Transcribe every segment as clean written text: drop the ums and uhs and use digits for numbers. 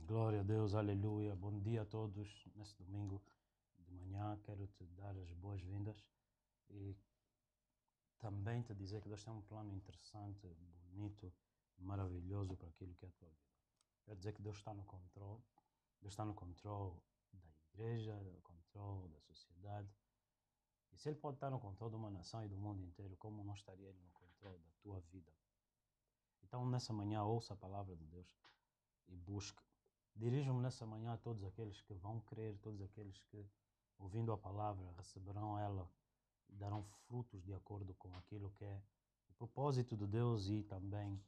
Glória a Deus, aleluia. Bom dia a todos. Nesse domingo de manhã quero te dar as boas-vindas e também te dizer que Deus tem um plano interessante, bonito, maravilhoso para aquilo que é a tua vida. Quero dizer que Deus está no controle. Deus está no controle da igreja, no controle da sociedade. E se Ele pode estar no controle de uma nação e do mundo inteiro, como não estaria Ele no controle da tua vida? Então, nessa manhã, ouça a palavra de Deus e busque. Dirijo-me nessa manhã a todos aqueles que vão crer, todos aqueles que, ouvindo a palavra, receberão ela e darão frutos de acordo com aquilo que é o propósito de Deus e também,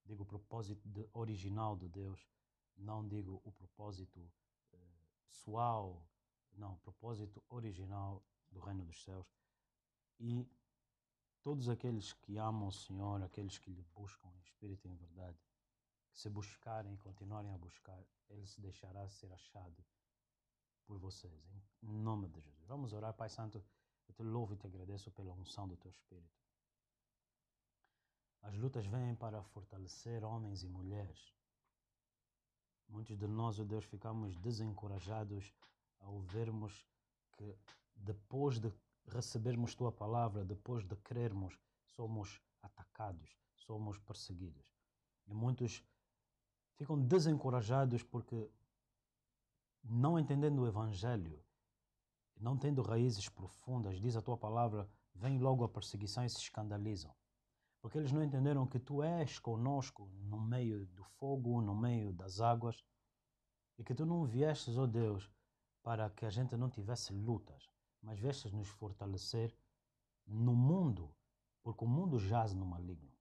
digo, o propósito original de Deus, não digo o propósito pessoal, não, o propósito original do reino dos céus. E todos aqueles que amam o Senhor, aqueles que lhe buscam em espírito e em verdade, que se buscarem e continuarem a buscar, Ele se deixará ser achado por vocês, em nome de Jesus. Vamos orar, Pai Santo, eu te louvo e te agradeço pela unção do Teu Espírito. As lutas vêm para fortalecer homens e mulheres. Muitos de nós, ó Deus, ficamos desencorajados ao vermos que depois de recebermos Tua palavra, depois de crermos, somos atacados, somos perseguidos. E muitos ficam desencorajados porque, não entendendo o Evangelho, não tendo raízes profundas, diz a Tua palavra, vem logo a perseguição e se escandalizam. Porque eles não entenderam que Tu és conosco no meio do fogo, no meio das águas, e que Tu não viestes, ó Deus, para que a gente não tivesse lutas, mas viestes nos fortalecer no mundo, porque o mundo jaz no maligno.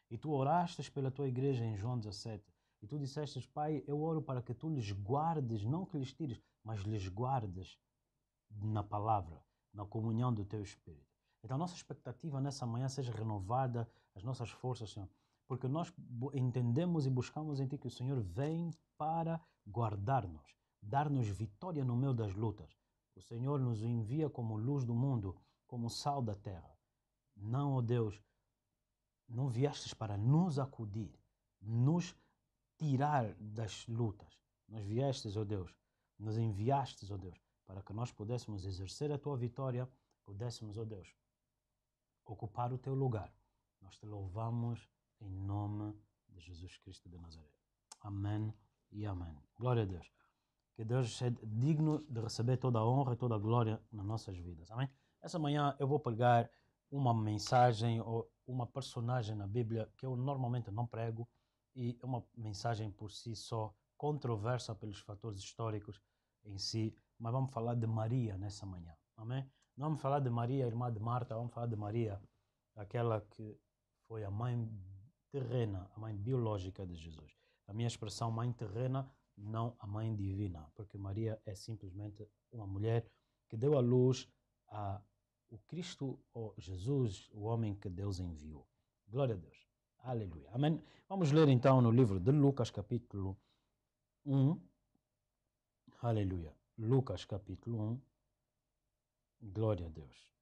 E Tu orastes pela Tua igreja em João 17, e Tu dissestes, Pai, eu oro para que Tu lhes guardes, não que lhes tires, mas lhes guardes na palavra, na comunhão do Teu Espírito. Então a nossa expectativa nessa manhã seja renovada, as nossas forças, Senhor, porque nós entendemos e buscamos em Ti que o Senhor vem para guardar-nos, dar-nos vitória no meio das lutas. O Senhor nos envia como luz do mundo, como sal da terra. Não, ó Deus, não viestes para nos acudir, nos tirar das lutas. Nós viestes, ó Deus, nos enviastes, ó Deus, para que nós pudéssemos exercer a Tua vitória, pudéssemos, ó Deus, ocupar o Teu lugar. Nós Te louvamos em nome de Jesus Cristo de Nazaré. Amém e amém. Glória a Deus. Que Deus é digno de receber toda a honra e toda a glória nas nossas vidas. Amém? Essa manhã eu vou pegar uma mensagem ou uma personagem na Bíblia que eu normalmente não prego e é uma mensagem por si só controversa pelos fatores históricos em si, mas vamos falar de Maria nessa manhã. Amém? Não vamos falar de Maria, irmã de Marta, vamos falar de Maria, aquela que foi a mãe terrena, a mãe biológica de Jesus. A minha expressão mãe terrena, não a mãe divina, porque Maria é simplesmente uma mulher que deu à luz a o Cristo, ou Jesus, o homem que Deus enviou. Glória a Deus. Aleluia. Amém. Vamos ler então no livro de Lucas, capítulo 1. Aleluia. Lucas, capítulo 1. Glória a Deus.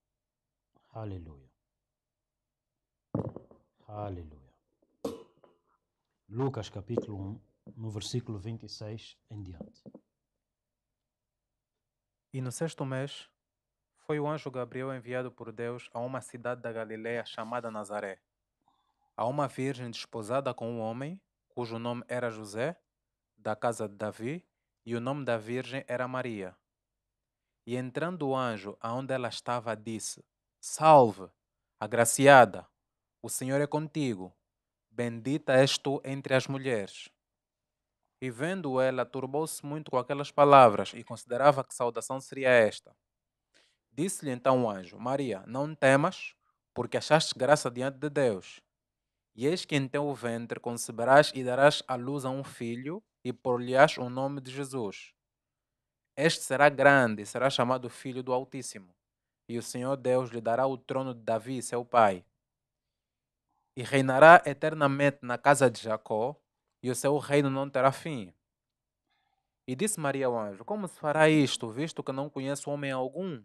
Aleluia. Aleluia. Lucas, capítulo 1, no versículo 26 em diante. E no sexto mês, foi o anjo Gabriel enviado por Deus a uma cidade da Galiléia chamada Nazaré, a uma virgem desposada com um homem, cujo nome era José, da casa de Davi, e o nome da virgem era Maria. E entrando o anjo aonde ela estava, disse: Salve, agraciada, o Senhor é contigo, bendita és tu entre as mulheres. E vendo ela, turbou-se muito com aquelas palavras e considerava que saudação seria esta. Disse-lhe então o anjo: Maria, não temas, porque achaste graça diante de Deus. E eis que em teu ventre conceberás e darás à luz a um filho, e por-lhe-ás o nome de Jesus. Este será grande e será chamado Filho do Altíssimo. E o Senhor Deus lhe dará o trono de Davi, seu pai. E reinará eternamente na casa de Jacó, e o seu reino não terá fim. E disse Maria ao anjo: Como se fará isto, visto que não conheço homem algum?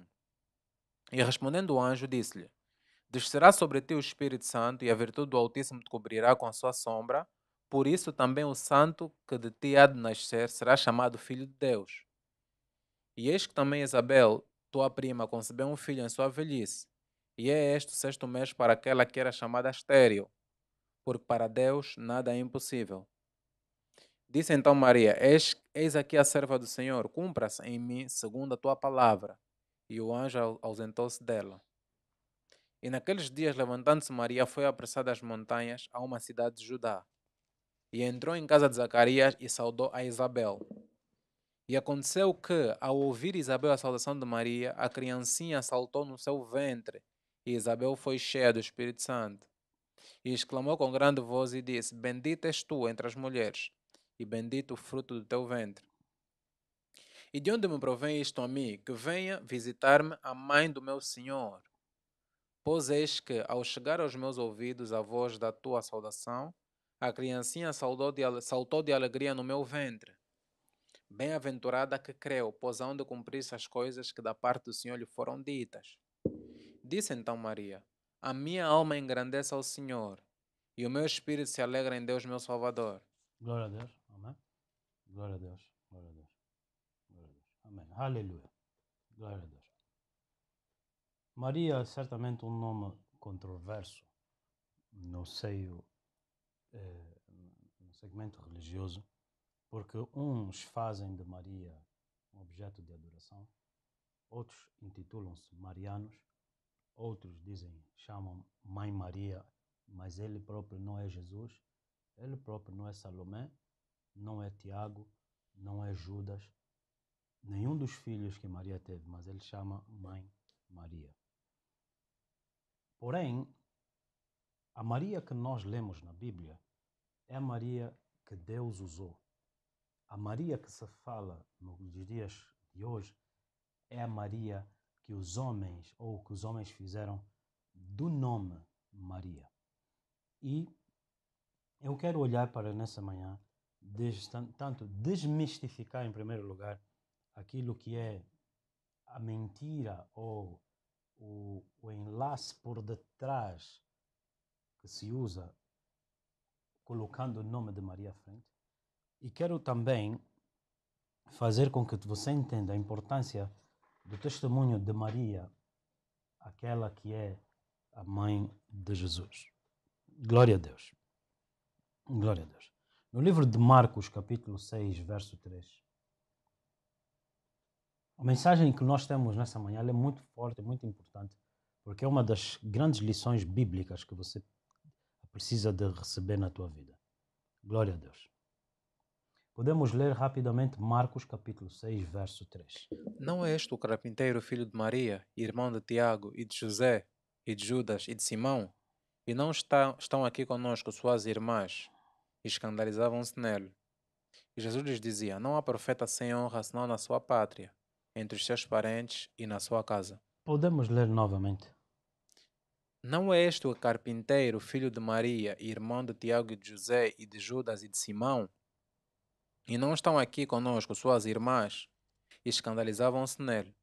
E respondendo o anjo, disse-lhe: Descerá sobre ti o Espírito Santo, e a virtude do Altíssimo te cobrirá com a sua sombra, Por isso também o santo que de ti há de nascer será chamado Filho de Deus. E eis que também Isabel, tua prima, concebeu um filho em sua velhice. E é este o 6º mês para aquela que era chamada estéril, porque para Deus nada é impossível. Disse então Maria: Eis aqui a serva do Senhor, cumpra-se em mim segundo a tua palavra. E o anjo ausentou-se dela. E naqueles dias, levantando-se Maria, foi apressada às montanhas, a uma cidade de Judá. E entrou em casa de Zacarias e saudou a Isabel. E aconteceu que, ao ouvir Isabel a saudação de Maria, a criancinha saltou no seu ventre, e Isabel foi cheia do Espírito Santo. E exclamou com grande voz e disse: Bendita és tu entre as mulheres, e bendito o fruto do teu ventre. E de onde me provém isto a mim, que venha visitar-me a mãe do meu Senhor? Pois eis que, ao chegar aos meus ouvidos a voz da tua saudação, a criancinha saltou de alegria no meu ventre. Bem-aventurada que creu, pois hão de cumprir-se as coisas que da parte do Senhor lhe foram ditas. Disse então Maria: A minha alma engrandece ao Senhor, e o meu espírito se alegra em Deus meu Salvador. Glória a Deus. Amém. Glória a Deus. Glória a Deus. Glória a Deus. Amém. Aleluia. Glória a Deus. Maria é certamente um nome controverso no seio, no segmento religioso, porque uns fazem de Maria um objeto de adoração, outros intitulam-se marianos, outros chamam Mãe Maria, mas ele próprio não é Jesus, ele próprio não é Salomé, não é Tiago, não é Judas, nenhum dos filhos que Maria teve, mas ele chama Mãe Maria. Porém, a Maria que nós lemos na Bíblia é a Maria que Deus usou. A Maria que se fala nos dias de hoje é a Maria que os homens fizeram do nome Maria. E eu quero olhar para nessa manhã, tanto desmistificar em primeiro lugar aquilo que é a mentira ou o enlace por detrás que se usa colocando o nome de Maria à frente. E quero também fazer com que você entenda a importância do testemunho de Maria, aquela que é a mãe de Jesus. Glória a Deus. Glória a Deus. No livro de Marcos, capítulo 6, verso 3, a mensagem que nós temos nessa manhã é muito forte, muito importante, porque é uma das grandes lições bíblicas que você precisa de receber na tua vida. Glória a Deus. Podemos ler rapidamente Marcos capítulo 6, verso 3. Não é este o carpinteiro, filho de Maria, irmão de Tiago e de José, e de Judas e de Simão? E não estão aqui conosco suas irmãs? E escandalizavam-se nele. E Jesus lhes dizia: Não há profeta sem honra senão na sua pátria, entre os seus parentes e na sua casa. Podemos ler novamente. Não é este o carpinteiro, filho de Maria, irmão de Tiago e de José e de Judas e de Simão? E não estão aqui conosco suas irmãs? E escandalizavam-se nele.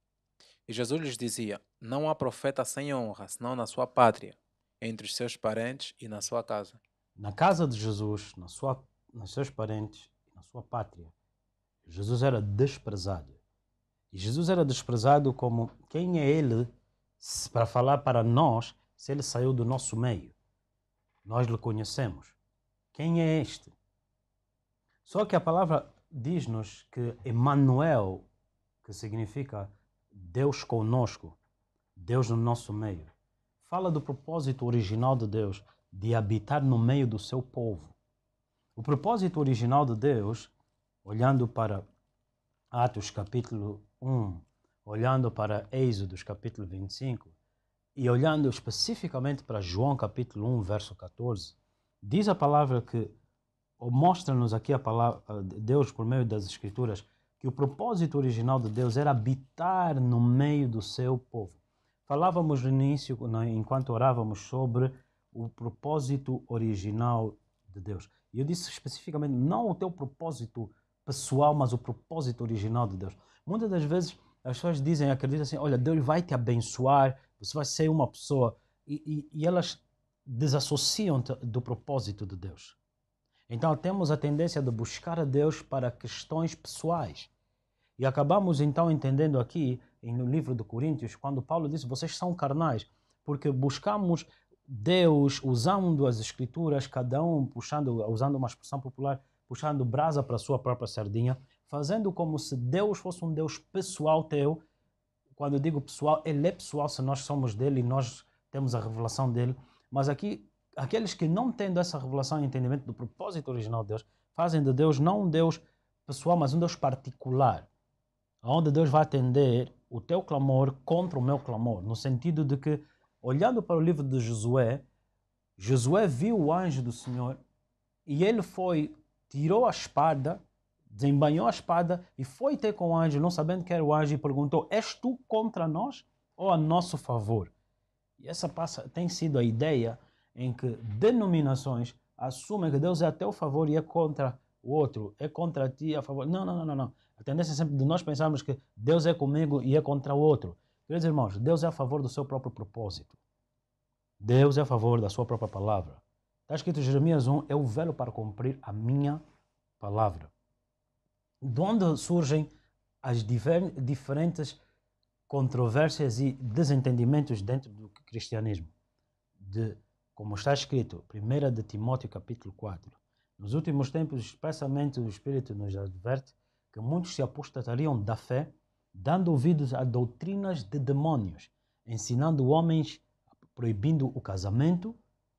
E Jesus lhes dizia: Não há profeta sem honra, senão na sua pátria, entre os seus parentes e na sua casa. Na casa de Jesus, nos seus parentes e na sua pátria, Jesus era desprezado. E Jesus era desprezado como quem é ele para falar para nós se ele saiu do nosso meio. Nós lhe conhecemos. Quem é este? Só que a palavra diz-nos que Emmanuel, que significa Deus conosco, Deus no nosso meio, fala do propósito original de Deus de habitar no meio do seu povo. O propósito original de Deus, olhando para Atos capítulo 1, olhando para Êxodos capítulo 25 e olhando especificamente para João capítulo 1, verso 14, diz a palavra que, ou mostra-nos aqui a palavra Deus por meio das Escrituras, que o propósito original de Deus era habitar no meio do seu povo. Falávamos no início, enquanto orávamos, sobre o propósito original de Deus. E eu disse especificamente, não o teu propósito pessoal, mas o propósito original de Deus. Muitas das vezes as pessoas acreditam assim, olha, Deus vai te abençoar, você vai ser uma pessoa, e elas desassociam do propósito de Deus. Então temos a tendência de buscar a Deus para questões pessoais. E acabamos então entendendo aqui, no livro de Coríntios, quando Paulo diz, vocês são carnais, porque buscamos Deus usando as escrituras, cada um usando uma expressão popular, puxando brasa para a sua própria sardinha, fazendo como se Deus fosse um Deus pessoal teu. Quando eu digo pessoal, ele é pessoal se nós somos dele e nós temos a revelação dele. Mas aqui, aqueles que não têm essa revelação e entendimento do propósito original de Deus, fazem de Deus não um Deus pessoal, mas um Deus particular, onde Deus vai atender o teu clamor contra o meu clamor, no sentido de que, olhando para o livro de Josué, Josué viu o anjo do Senhor e ele tirou a espada, desembainhou a espada e foi ter com o anjo, não sabendo que era o anjo, e perguntou, és tu contra nós ou a nosso favor? E essa tem sido a ideia em que denominações assumem que Deus é a teu favor e é contra o outro, é contra ti a favor. Não. A tendência é sempre de nós pensarmos que Deus é comigo e é contra o outro. Queridos irmãos, Deus é a favor do seu próprio propósito. Deus é a favor da sua própria palavra. Está escrito em Jeremias 1, eu velo para cumprir a minha palavra. De onde surgem as diferentes controvérsias e desentendimentos dentro do cristianismo? Como está escrito, 1 de Timóteo capítulo 4, nos últimos tempos, especialmente o Espírito nos adverte que muitos se apostatariam da fé, dando ouvidos a doutrinas de demônios, ensinando homens, proibindo o casamento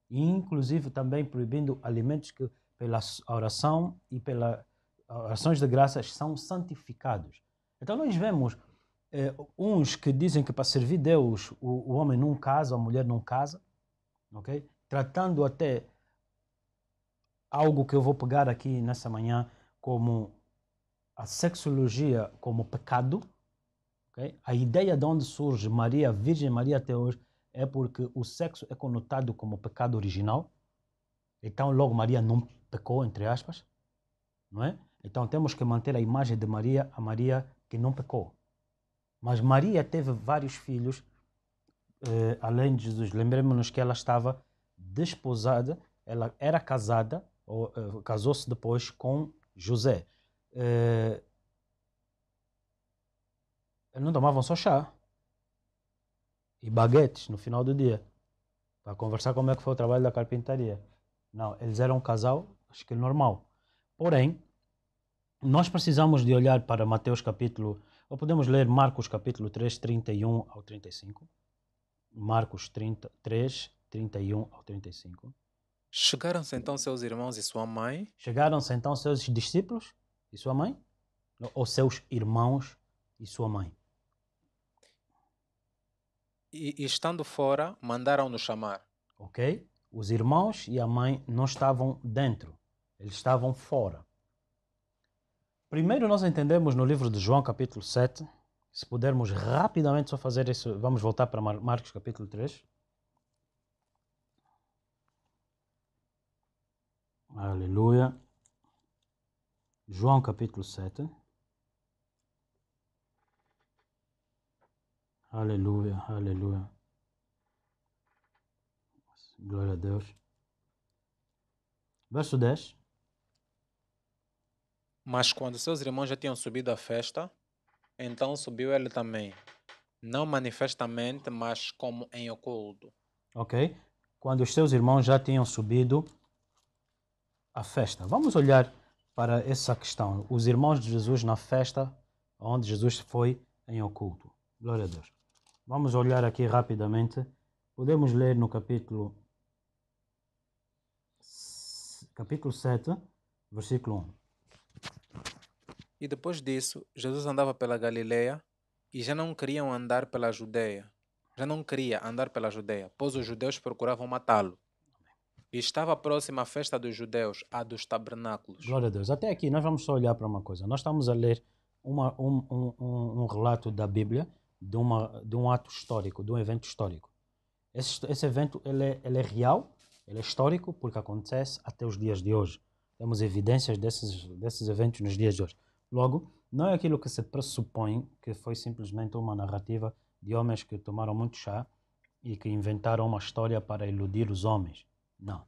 e inclusive também proibindo alimentos que pela oração e pelas orações de graças são santificados. Então nós vemos uns que dizem que para servir Deus o homem não casa, a mulher não casa, okay? Tratando até algo que eu vou pegar aqui nessa manhã como a sexologia como pecado. Okay? A ideia de onde surge Maria, Virgem Maria até hoje, é porque o sexo é conotado como pecado original. Então logo Maria não pecou, entre aspas, não é? Então temos que manter a imagem de Maria, a Maria que não pecou. Mas Maria teve vários filhos, além de Jesus. Lembremos-nos que ela estava desposada, ela era casada, casou-se depois com José. Eles não tomavam só chá e baguetes no final do dia para conversar como é que foi o trabalho da carpintaria. Não, eles eram um casal, acho que normal. Porém, nós precisamos de olhar para Mateus capítulo, ou podemos ler Marcos capítulo 3, 31 ao 35. Marcos 3, 31 ao 35. Chegaram-se então seus irmãos e sua mãe. Chegaram-se então seus discípulos e sua mãe? Ou seus irmãos e sua mãe? E estando fora, mandaram-nos chamar. Ok? Os irmãos e a mãe não estavam dentro, eles estavam fora. Primeiro nós entendemos no livro de João capítulo 7, se pudermos rapidamente só fazer isso, vamos voltar para Marcos capítulo 3. Aleluia. João capítulo 7. Aleluia, aleluia. Glória a Deus. Verso 10. Mas quando seus irmãos já tinham subido à festa, então subiu ele também. Não manifestamente, mas como em oculto. Ok? Quando os seus irmãos já tinham subido à festa. Vamos olhar para essa questão. Os irmãos de Jesus na festa, onde Jesus foi em oculto. Glória a Deus. Vamos olhar aqui rapidamente. Podemos ler no capítulo 7, versículo 1. E depois disso, Jesus andava pela Galileia e já não queria andar pela Judeia, pois os judeus procuravam matá-lo. E estava próxima a festa dos judeus, a dos tabernáculos. Glória a Deus. Até aqui nós vamos só olhar para uma coisa. Nós estamos a ler um relato da Bíblia de um ato histórico, de um evento histórico. Esse evento ele é real, ele é histórico porque acontece até os dias de hoje. Temos evidências desses eventos nos dias de hoje. Logo, não é aquilo que se pressupõe que foi simplesmente uma narrativa de homens que tomaram muito chá e que inventaram uma história para iludir os homens. Não.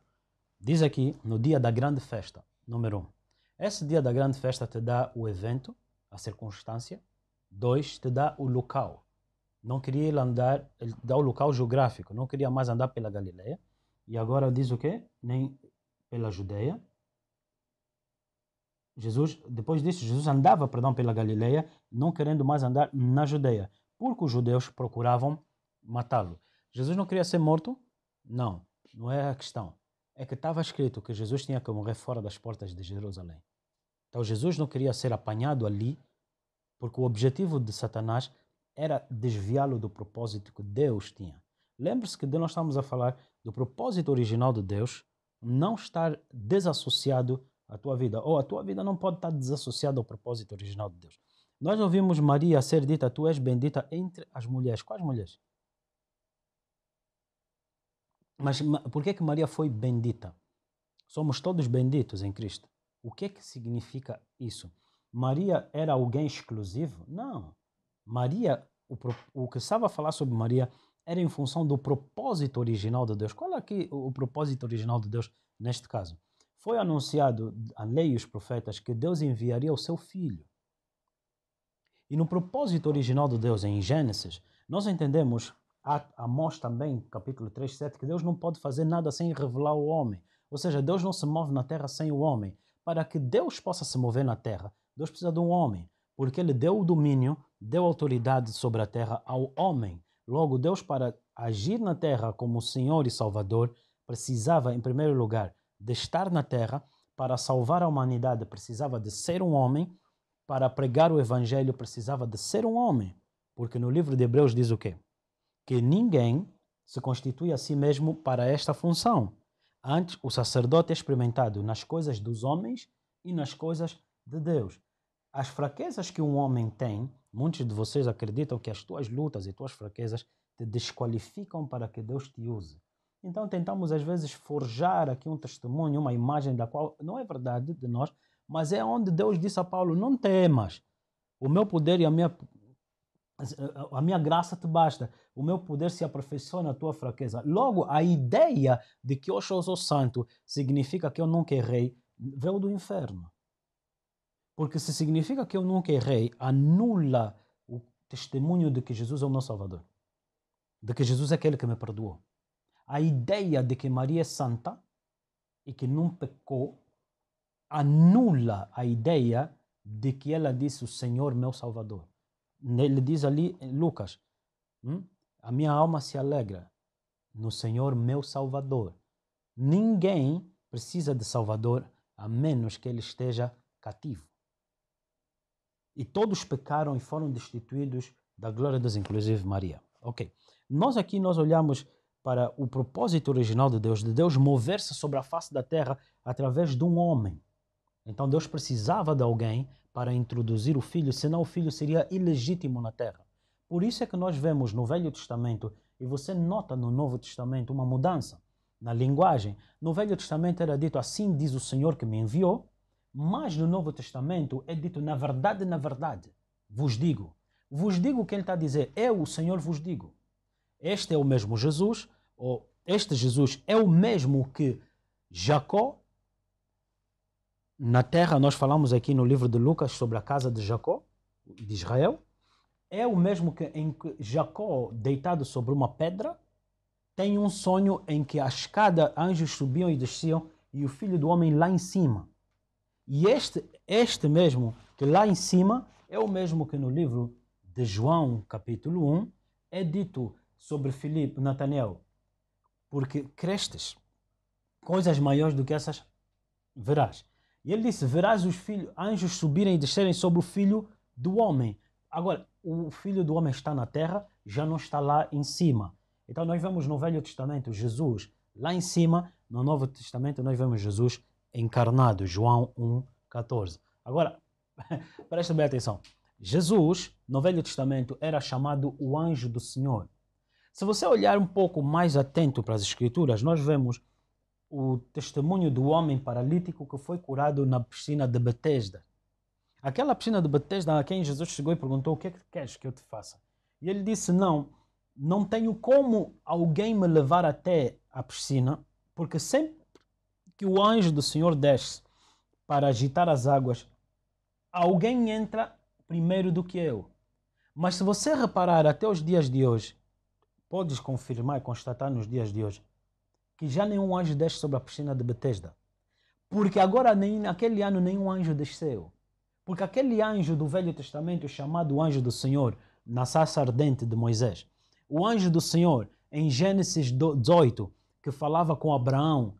Diz aqui, no dia da grande festa. Número 1. Esse dia da grande festa te dá o evento, a circunstância. 2, te dá o local. Não queria ele andar, ele dá o local geográfico, não queria mais andar pela Galileia. E agora diz o quê? Nem pela Judeia. Depois disso, Jesus andava, pela Galileia, não querendo mais andar na Judeia, porque os judeus procuravam matá-lo. Jesus não queria ser morto? Não, não é a questão. É que estava escrito que Jesus tinha que morrer fora das portas de Jerusalém. Então Jesus não queria ser apanhado ali, porque o objetivo de Satanás era desviá-lo do propósito que Deus tinha. Lembre-se que nós estamos a falar do propósito original de Deus não estar desassociado à tua vida, ou a tua vida não pode estar desassociada ao propósito original de Deus. Nós ouvimos Maria ser dita, tu és bendita entre as mulheres. Quais mulheres? Mas por que Maria foi bendita? Somos todos benditos em Cristo. O que significa isso? Maria era alguém exclusivo? Não. Maria, o que estava a falar sobre Maria era em função do propósito original de Deus. Qual é aqui o propósito original de Deus neste caso? Foi anunciado a lei e os profetas que Deus enviaria o seu filho. E no propósito original de Deus, em Gênesis, nós entendemos, Amós também, capítulo 3, 7, que Deus não pode fazer nada sem revelar o homem. Ou seja, Deus não se move na terra sem o homem. Para que Deus possa se mover na terra, Deus precisa de um homem, porque ele deu o domínio, deu autoridade sobre a terra ao homem. Logo, Deus, para agir na terra como Senhor e Salvador, precisava, em primeiro lugar, de estar na terra. Para salvar a humanidade, precisava de ser um homem. Para pregar o evangelho, precisava de ser um homem. Porque no livro de Hebreus diz o quê? Que ninguém se constitui a si mesmo para esta função. Antes, o sacerdote é experimentado nas coisas dos homens e nas coisas de Deus. As fraquezas que um homem tem, muitos de vocês acreditam que as tuas lutas e tuas fraquezas te desqualificam para que Deus te use. Então tentamos às vezes forjar aqui um testemunho, uma imagem da qual não é verdade de nós, mas é onde Deus disse a Paulo, não temas, o meu poder e a minha graça te basta. O meu poder se aperfeiçoa na tua fraqueza. Logo, a ideia de que eu sou santo significa que eu nunca errei, veio do inferno. Porque se significa que eu nunca errei, anula o testemunho de que Jesus é o meu Salvador. De que Jesus é aquele que me perdoou. A ideia de que Maria é santa e que não pecou, anula a ideia de que ela disse o Senhor meu Salvador. Ele diz ali em Lucas, a minha alma se alegra no Senhor meu Salvador. Ninguém precisa de Salvador a menos que ele esteja cativo. E todos pecaram e foram destituídos da glória de Deus, inclusive Maria. Ok. Nós olhamos para o propósito original de Deus mover-se sobre a face da terra através de um homem. Então Deus precisava de alguém para introduzir o filho, senão o filho seria ilegítimo na terra. Por isso é que nós vemos no Velho Testamento, e você nota no Novo Testamento uma mudança na linguagem. No Velho Testamento era dito, assim diz o Senhor que me enviou, mas no Novo Testamento é dito, na verdade, vos digo. Vos digo o que ele está a dizer, eu, o Senhor, vos digo. Este é o mesmo Jesus, ou este Jesus é o mesmo que Jacó. Na terra, nós falamos aqui no livro de Lucas sobre a casa de Jacó, de Israel. É o mesmo em que Jacó, deitado sobre uma pedra, tem um sonho em que a escada, anjos subiam e desciam, e o Filho do Homem lá em cima. E este mesmo, que lá em cima, é o mesmo que no livro de João, capítulo 1, é dito sobre Filipe, Natanael, porque crestes, coisas maiores do que essas verás. E ele disse, verás os anjos subirem e descerem sobre o Filho do Homem. Agora, o Filho do Homem está na terra, já não está lá em cima. Então nós vemos no Velho Testamento Jesus lá em cima, no Novo Testamento nós vemos Jesus encarnado, João 1,14. Agora, presta bem atenção. Jesus, no Velho Testamento, era chamado o anjo do Senhor. Se você olhar um pouco mais atento para as Escrituras, nós vemos o testemunho do homem paralítico que foi curado na piscina de Betesda. Aquela piscina de Betesda a quem Jesus chegou e perguntou, o que é que queres que eu te faça? E ele disse, não tenho como alguém me levar até a piscina, porque sempre que o anjo do Senhor desce para agitar as águas, alguém entra primeiro do que eu. Mas se você reparar até os dias de hoje, podes confirmar e constatar nos dias de hoje, que já nenhum anjo desce sobre a piscina de Betesda. Porque agora, naquele ano, nenhum anjo desceu. Porque aquele anjo do Velho Testamento, chamado anjo do Senhor, na sarça ardente de Moisés, o anjo do Senhor, em Gênesis 18, que falava com Abraão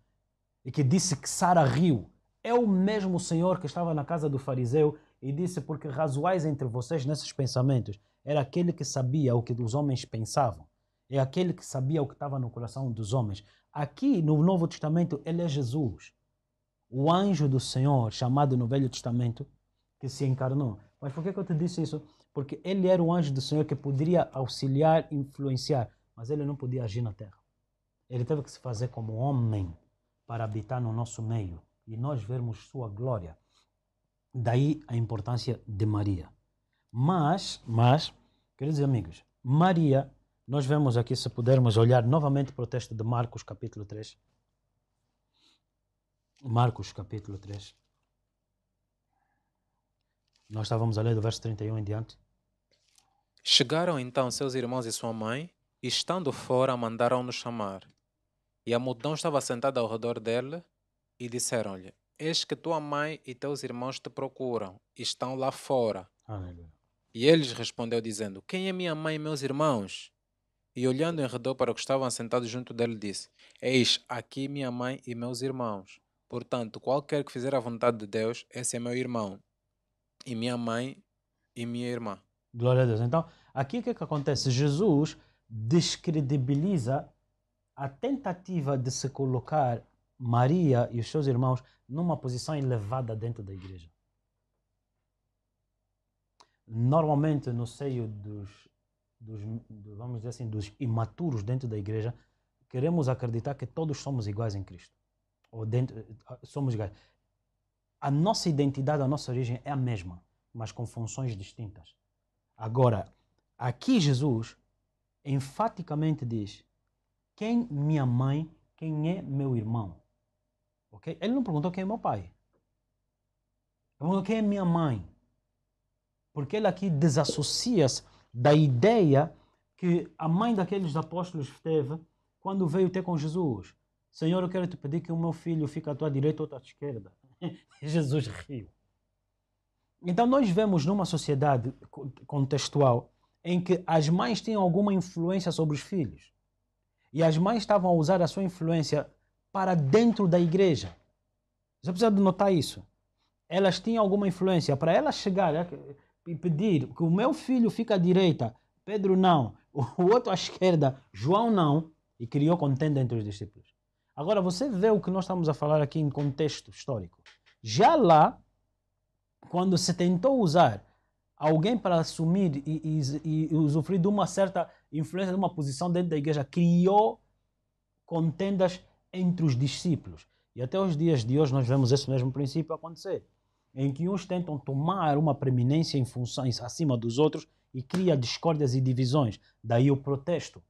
e que disse que Sara riu, é o mesmo Senhor que estava na casa do fariseu e disse, porque razoais entre vocês nesses pensamentos. Era aquele que sabia o que os homens pensavam. É aquele que sabia o que estava no coração dos homens. Aqui no Novo Testamento, ele é Jesus, o anjo do Senhor, chamado no Velho Testamento, que se encarnou. Mas por que eu te disse isso? Porque ele era o anjo do Senhor que poderia auxiliar, influenciar, mas ele não podia agir na terra. Ele teve que se fazer como homem para habitar no nosso meio e nós vermos sua glória. Daí a importância de Maria. Mas, queridos amigos, Maria, nós vemos aqui, se pudermos olhar novamente para o texto de Marcos capítulo 3. Marcos capítulo 3. Nós estávamos a ler do verso 31 em diante. Chegaram então seus irmãos e sua mãe, e estando fora, mandaram-nos chamar. E a multidão estava sentada ao redor dele, e disseram-lhe: Eis que tua mãe e teus irmãos te procuram, e estão lá fora. Aleluia. E ele lhes respondeu, dizendo: Quem é minha mãe e meus irmãos? E olhando em redor para os que estavam sentados junto dele, disse: Eis aqui minha mãe e meus irmãos. Portanto, qualquer que fizer a vontade de Deus, esse é meu irmão, e minha mãe e minha irmã. Glória a Deus. Então, aqui o que acontece? Jesus descredibiliza a tentativa de se colocar Maria e os seus irmãos numa posição elevada dentro da igreja. Normalmente, no seio vamos dizer assim, dos imaturos dentro da igreja, queremos acreditar que todos somos iguais em Cristo. Ou somos iguais. A nossa identidade, a nossa origem é a mesma, mas com funções distintas. Agora, aqui Jesus enfaticamente diz: quem minha mãe, quem é meu irmão? Okay? Ele não perguntou quem é meu pai. Ele perguntou quem é minha mãe. Porque ele aqui desassocia-se da ideia que a mãe daqueles apóstolos teve quando veio ter com Jesus. Senhor, eu quero te pedir que o meu filho fique à tua direita ou à tua esquerda. Jesus riu. Então nós vemos numa sociedade contextual em que as mães tinham alguma influência sobre os filhos. E as mães estavam a usar a sua influência para dentro da igreja. Você precisa de notar isso. Elas tinham alguma influência. Para elas chegar e pedir que o meu filho fique à direita, Pedro não, o outro à esquerda, João não, e criou contenda entre os discípulos. Agora você vê o que nós estamos a falar aqui em contexto histórico. Já lá, quando se tentou usar alguém para assumir e usufruir de uma certa influência, de uma posição dentro da igreja, criou contendas entre os discípulos. E até os dias de hoje nós vemos esse mesmo princípio acontecer, em que uns tentam tomar uma preeminência em funções acima dos outros e cria discórdias e divisões. Daí o protesto.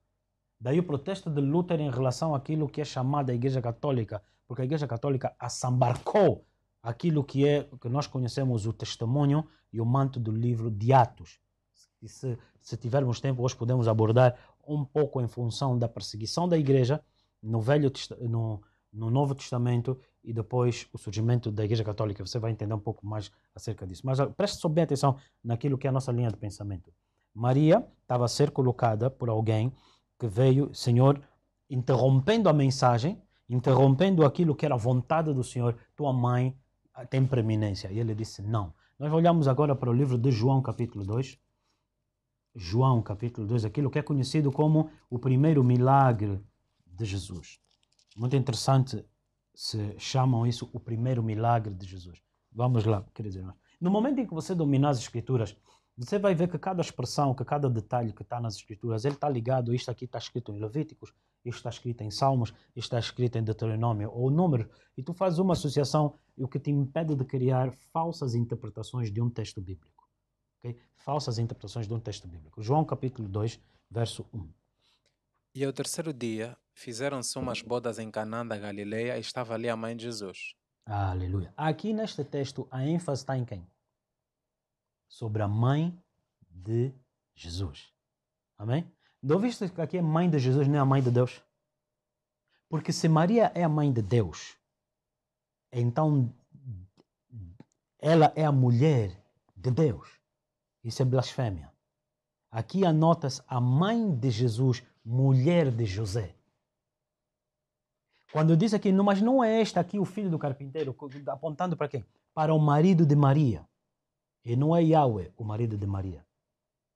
Daí o protesto de Lutero em relação àquilo que é chamada a Igreja Católica, porque a Igreja Católica assambarcou aquilo que nós conhecemos o testemunho e o manto do livro de Atos. E se tivermos tempo, hoje podemos abordar um pouco em função da perseguição da Igreja no Novo Testamento e depois o surgimento da Igreja Católica. Você vai entender um pouco mais acerca disso. Mas preste só bem atenção naquilo que é a nossa linha de pensamento. Maria estava a ser colocada por alguém que veio, Senhor, interrompendo a mensagem, interrompendo aquilo que era a vontade do Senhor. Tua mãe tem preeminência. E ele disse não. Nós olhamos agora para o livro de João capítulo 2. João capítulo 2, aquilo que é conhecido como o primeiro milagre de Jesus. Muito interessante, se chamam isso o primeiro milagre de Jesus. Vamos lá, queridos irmãos. No momento em que você dominar as Escrituras, você vai ver que cada expressão, que cada detalhe que está nas Escrituras, ele está ligado, isto aqui está escrito em Levíticos, isto está escrito em Salmos, isto está escrito em Deuteronômio, ou Números, e tu fazes uma associação, o que te impede de criar falsas interpretações de um texto bíblico. Okay? Falsas interpretações de um texto bíblico. João capítulo 2, verso 1. E ao terceiro dia, fizeram-se umas bodas em Canaã da Galileia e estava ali a mãe de Jesus. Aleluia. Aqui neste texto, a ênfase está em quem? Sobre a mãe de Jesus. Amém? Não viste que aqui é mãe de Jesus, não é a mãe de Deus? Porque se Maria é a mãe de Deus, então ela é a mulher de Deus. Isso é blasfêmia. Aqui anota-se a mãe de Jesus, mulher de José. Quando diz aqui, não, mas não é este aqui o filho do carpinteiro, apontando para quem? Para o marido de Maria. E não é Yahweh, o marido de Maria.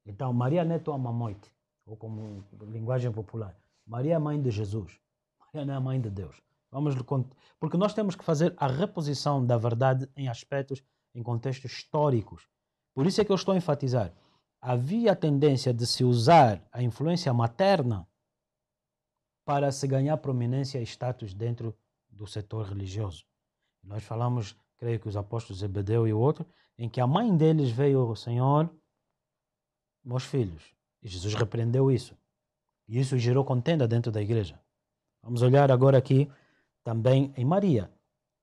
Então, Maria não é tua mamoite, ou como linguagem popular. Maria é a mãe de Jesus. Maria não é a mãe de Deus. Porque nós temos que fazer a reposição da verdade em aspectos, em contextos históricos. Por isso é que eu estou a enfatizar. Havia a tendência de se usar a influência materna para se ganhar prominência e status dentro do setor religioso. Nós falamos, creio que os apóstolos Zebedeu e o outro, em que a mãe deles veio ao Senhor, meus filhos, e Jesus repreendeu isso. E isso gerou contenda dentro da igreja. Vamos olhar agora aqui também em Maria,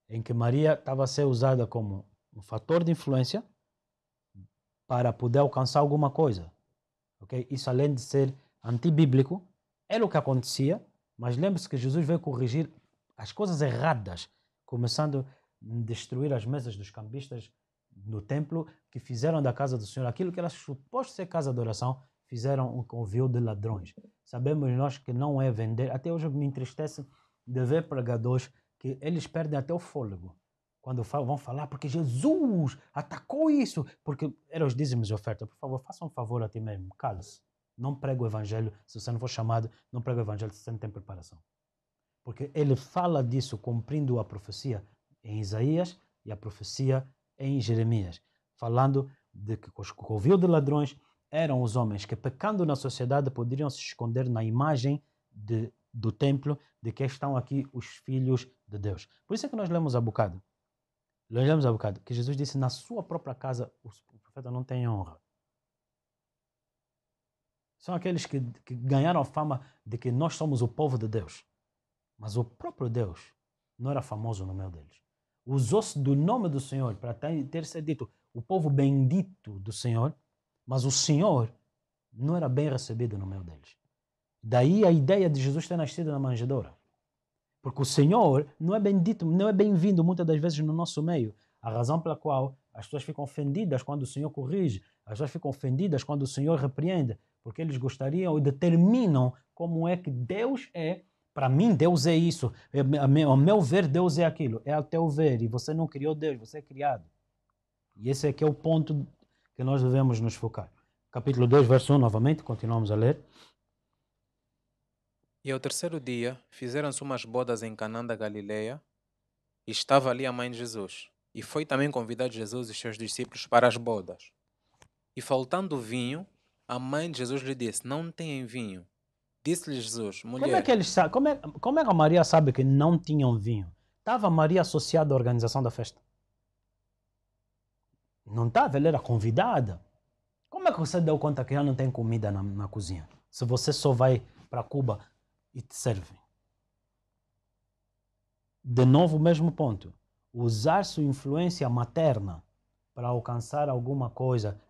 em que Maria estava a ser usada como um fator de influência para poder alcançar alguma coisa. Okay? Isso, além de ser antibíblico, era o que acontecia, mas lembre-se que Jesus veio corrigir as coisas erradas, começando a destruir as mesas dos cambistas no templo, que fizeram da casa do Senhor aquilo que era suposto ser casa de oração, fizeram um convívio de ladrões. Sabemos nós que não é vender. Até hoje me entristece de ver pregadores que eles perdem até o fôlego quando vão falar, porque Jesus atacou isso, porque eram os dízimos de oferta. Por favor, faça um favor a ti mesmo, cale-se. Não prega o evangelho se você não for chamado, não prega o evangelho se você não tem preparação. Porque ele fala disso cumprindo a profecia em Isaías e a profecia em Jeremias, falando de que os covil de ladrões eram os homens que, pecando na sociedade, poderiam se esconder na imagem do templo, de que estão aqui os filhos de Deus. Por isso é que nós lemos a bocado. Lemos a bocado que Jesus disse, na sua própria casa o profeta não tem honra. São aqueles que ganharam a fama de que nós somos o povo de Deus. Mas o próprio Deus não era famoso no meio deles. Usou-se do nome do Senhor para ter sido dito o povo bendito do Senhor, mas o Senhor não era bem recebido no meio deles. Daí a ideia de Jesus ter nascido na manjedoura. Porque o Senhor não é bendito, não é bem-vindo muitas das vezes no nosso meio. A razão pela qual as pessoas ficam ofendidas quando o Senhor corrige, as pessoas ficam ofendidas quando o Senhor repreende, porque eles gostariam e determinam como é que Deus é. Para mim, Deus é isso. Ao meu ver, Deus é aquilo. É ao teu ver. E você não criou Deus, você é criado. E esse aqui é o ponto que nós devemos nos focar. Capítulo 2, verso 1, novamente, continuamos a ler. E ao terceiro dia, fizeram-se umas bodas em Canaã da Galileia, e estava ali a mãe de Jesus. E foi também convidado Jesus e seus discípulos para as bodas. E faltando vinho, a mãe de Jesus lhe disse, não têm vinho. Disse-lhe Jesus, mulher... Como é que eles sabem? Como é que a Maria sabe que não tinham vinho? Estava Maria associada à organização da festa? Não estava, ela era convidada. Como é que você deu conta que já não tem comida na cozinha? Se você só vai para Cuba e te servem. De novo, o mesmo ponto. Usar sua influência materna para alcançar alguma coisa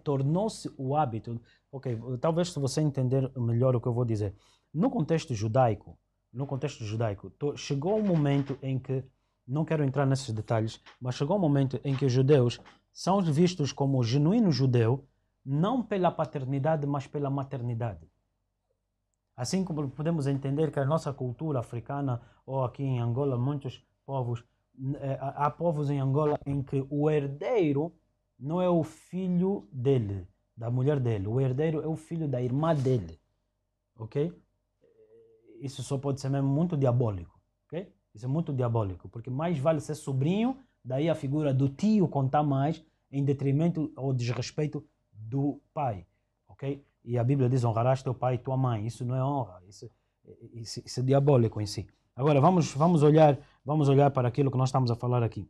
tornou-se o hábito. Ok, talvez se você entender melhor o que eu vou dizer. No contexto judaico, chegou um momento em que, não quero entrar nesses detalhes, mas chegou um momento em que os judeus são vistos como genuíno judeu, não pela paternidade, mas pela maternidade. Assim como podemos entender que a nossa cultura africana, ou aqui em Angola, muitos povos, há povos em Angola em que o herdeiro não é o filho dele, da mulher dele. O herdeiro é o filho da irmã dele. Ok? Isso só pode ser mesmo muito diabólico. Ok? Isso é muito diabólico, porque mais vale ser sobrinho, daí a figura do tio contar mais, em detrimento ou desrespeito do pai. Ok? E a Bíblia diz, honrarás teu pai e tua mãe. Isso não é honra, isso é diabólico em si. Agora, vamos olhar para aquilo que nós estamos a falar aqui.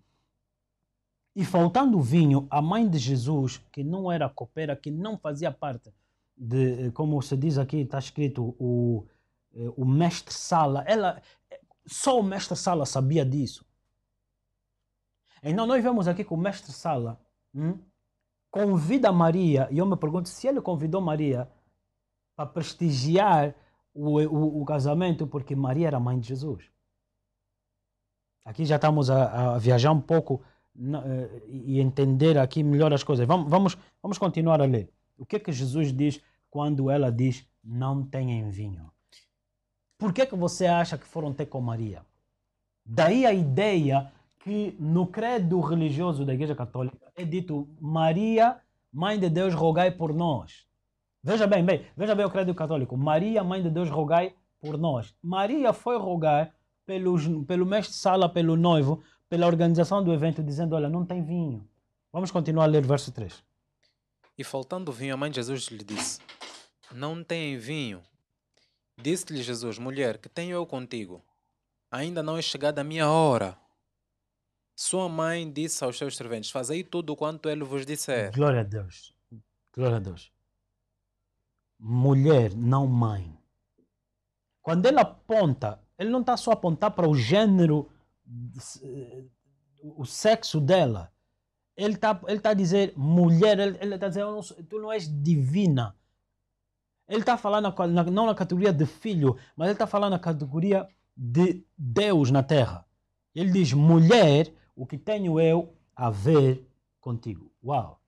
E faltando vinho, a mãe de Jesus, que não era copeira, que não fazia parte de, como se diz aqui, está escrito, o mestre Sala, só o mestre Sala sabia disso. Então nós vemos aqui que o mestre Sala convida Maria, e eu me pergunto se ele convidou Maria para prestigiar o casamento, porque Maria era mãe de Jesus. Aqui já estamos a viajar um pouco e entender aqui melhor as coisas. Vamos continuar a ler. O que é que Jesus diz quando ela diz não tenham vinho? Por que você acha que foram ter com Maria? Daí a ideia que no credo religioso da Igreja Católica é dito Maria, Mãe de Deus, rogai por nós. Veja bem o credo católico. Maria, Mãe de Deus, rogai por nós. Maria foi rogar pelo mestre Sala, pelo noivo, pela organização do evento, dizendo, olha, não tem vinho. Vamos continuar a ler o verso 3. E faltando vinho, a mãe de Jesus lhe disse, não tem vinho. Disse-lhe Jesus, mulher, que tenho eu contigo? Ainda não é chegada a minha hora. Sua mãe disse aos seus serventes, fazei tudo quanto ele vos disser. Glória a Deus. Glória a Deus. Mulher, não mãe. Quando ele aponta, ele não está só a apontar para o gênero, o sexo dela. Ele tá a dizer mulher, ele está dizendo, tu não és divina. Ele está falando não na categoria de filho, mas ele está falando na categoria de Deus na terra. Ele diz, mulher, o que tenho eu a ver contigo. Uau!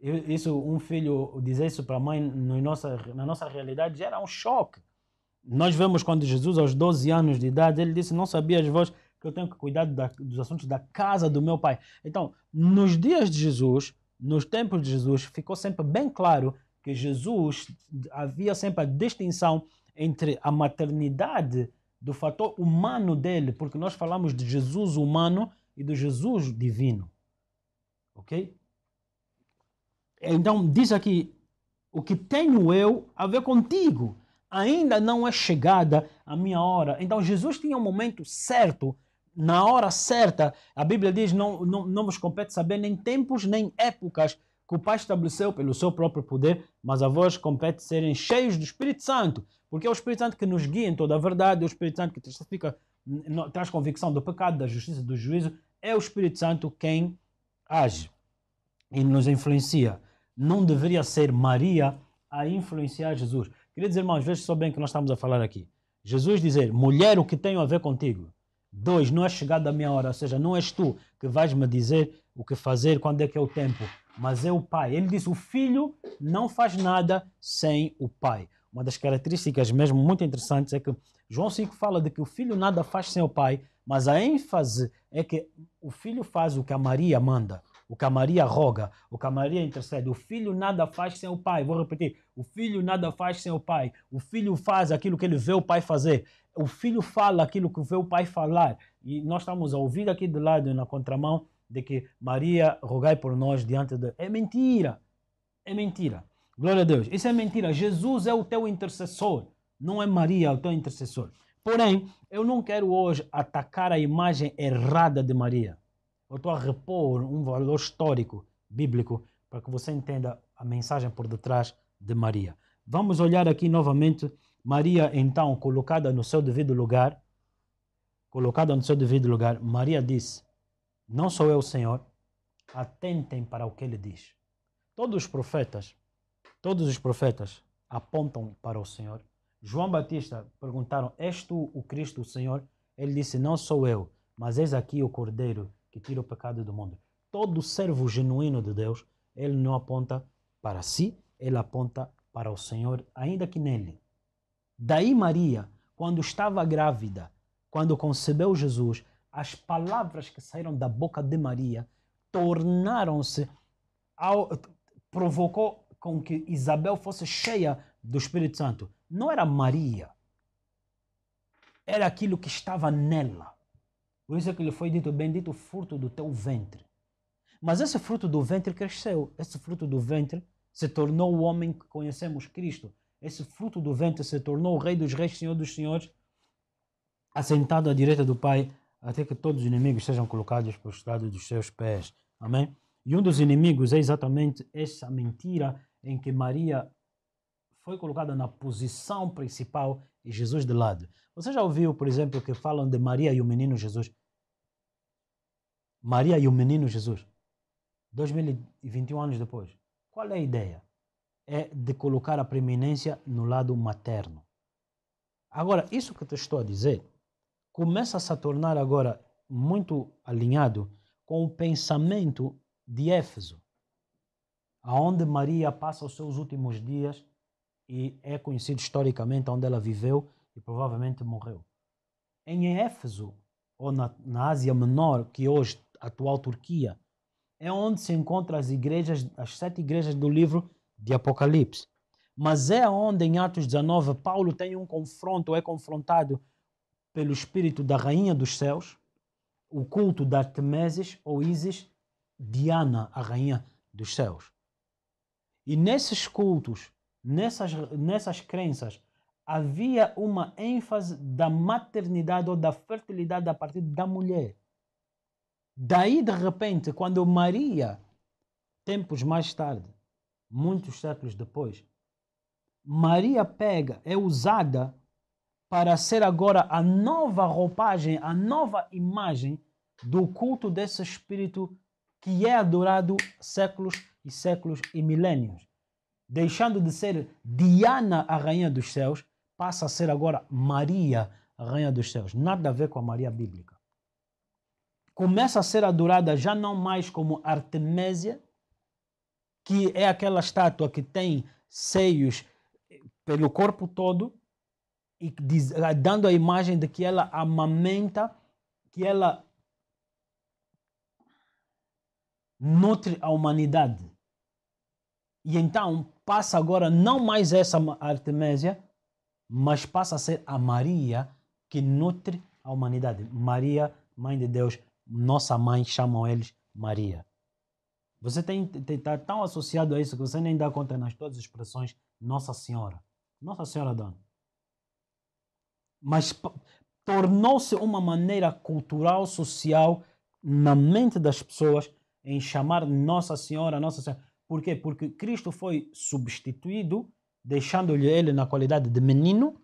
Isso, um filho dizer isso para a mãe na nossa realidade gera um choque. Nós vemos quando Jesus, aos 12 anos de idade, ele disse, não sabias vós que eu tenho que cuidar dos assuntos da casa do meu pai. Então, nos dias de Jesus, nos tempos de Jesus, ficou sempre bem claro que Jesus, havia sempre a distinção entre a maternidade do fator humano dele, porque nós falamos de Jesus humano e do Jesus divino. Ok? Então, diz aqui, o que tenho eu a ver contigo, ainda não é chegada a minha hora. Então, Jesus tinha um momento certo, na hora certa. A Bíblia diz, não vos compete saber nem tempos, nem épocas que o Pai estabeleceu pelo seu próprio poder, mas a vós compete serem cheios do Espírito Santo, porque é o Espírito Santo que nos guia em toda a verdade, é o Espírito Santo que traz convicção do pecado, da justiça, do juízo, é o Espírito Santo quem age e nos influencia. Não deveria ser Maria a influenciar Jesus. Queria dizer, irmãos, veja só bem o que nós estamos a falar aqui. Jesus dizer, mulher, o que tenho a ver contigo? 2, não é chegada a minha hora, ou seja, não és tu que vais me dizer o que fazer, quando é que é o tempo, mas é o Pai. Ele diz, o Filho não faz nada sem o Pai. Uma das características mesmo muito interessantes é que João 5 fala de que o Filho nada faz sem o Pai, mas a ênfase é que o Filho faz o que a Maria manda, o que a Maria roga, o que a Maria intercede. O Filho nada faz sem o Pai. Vou repetir. O Filho nada faz sem o Pai. O Filho faz aquilo que ele vê o Pai fazer. O Filho fala aquilo que vê o Pai falar. E nós estamos a ouvir aqui de lado, na contramão, de que Maria rogai por nós diante de... É mentira. É mentira. Glória a Deus. Isso é mentira. Jesus é o teu intercessor. Não é Maria o teu intercessor. Porém, eu não quero hoje atacar a imagem errada de Maria. Eu estou a repor um valor histórico, bíblico, para que você entenda a mensagem por detrás de Maria. Vamos olhar aqui novamente Maria, então, colocada no seu devido lugar. Colocada no seu devido lugar, Maria diz, não sou eu, Senhor, atentem para o que ele diz. Todos os profetas apontam para o Senhor. João Batista perguntaram, és tu o Cristo, o Senhor? Ele disse, não sou eu, mas eis aqui o Cordeiro que tira o pecado do mundo. Todo servo genuíno de Deus, ele não aponta para si, ele aponta para o Senhor, ainda que nele. Daí Maria, quando estava grávida, quando concebeu Jesus, as palavras que saíram da boca de Maria tornaram-se, provocou com que Isabel fosse cheia do Espírito Santo. Não era Maria, era aquilo que estava nela. Por isso é que lhe foi dito, bendito o fruto do teu ventre. Mas esse fruto do ventre cresceu. Esse fruto do ventre se tornou o homem que conhecemos, Cristo. Esse fruto do ventre se tornou o Rei dos Reis, Senhor dos Senhores, assentado à direita do Pai, até que todos os inimigos sejam colocados por estrado dos seus pés. Amém? E um dos inimigos é exatamente essa mentira em que Maria foi colocada na posição principal e Jesus de lado. Você já ouviu, por exemplo, que falam de Maria e o menino Jesus? Maria e o menino Jesus. 2021 anos depois. Qual é a ideia? É de colocar a preeminência no lado materno. Agora, isso que te estou a dizer começa-se a tornar agora muito alinhado com o pensamento de Éfeso, aonde Maria passa os seus últimos dias e é conhecido historicamente onde ela viveu e provavelmente morreu. Em Éfeso, ou na Ásia Menor, que hoje a atual Turquia, é onde se encontram as igrejas, as 7 igrejas do livro de Apocalipse. Mas é onde em Atos 19 Paulo tem um confronto, é confrontado pelo espírito da rainha dos céus, o culto da Artemeses ou Ísis, Diana, a rainha dos céus. E nesses cultos, nessas crenças, havia uma ênfase da maternidade ou da fertilidade a partir da mulher. Daí, de repente, quando Maria, tempos mais tarde, muitos séculos depois, Maria é usada para ser agora a nova roupagem, a nova imagem do culto desse espírito que é adorado séculos e séculos e milênios. Deixando de ser Diana, a rainha dos céus, passa a ser agora Maria, a rainha dos céus. Nada a ver com a Maria bíblica. Começa a ser adorada já não mais como Artemésia, que é aquela estátua que tem seios pelo corpo todo, e dando a imagem de que ela amamenta, que ela nutre a humanidade. E então passa agora não mais essa Artemésia, mas passa a ser a Maria que nutre a humanidade. Maria, Mãe de Deus, nossa mãe, chamam eles Maria. Você está tão associado a isso que você nem dá conta nas todas as expressões Nossa Senhora. Nossa Senhora Dona. Mas tornou-se uma maneira cultural, social, na mente das pessoas em chamar Nossa Senhora, Nossa Senhora. Por quê? Porque Cristo foi substituído, deixando-lhe ele na qualidade de menino,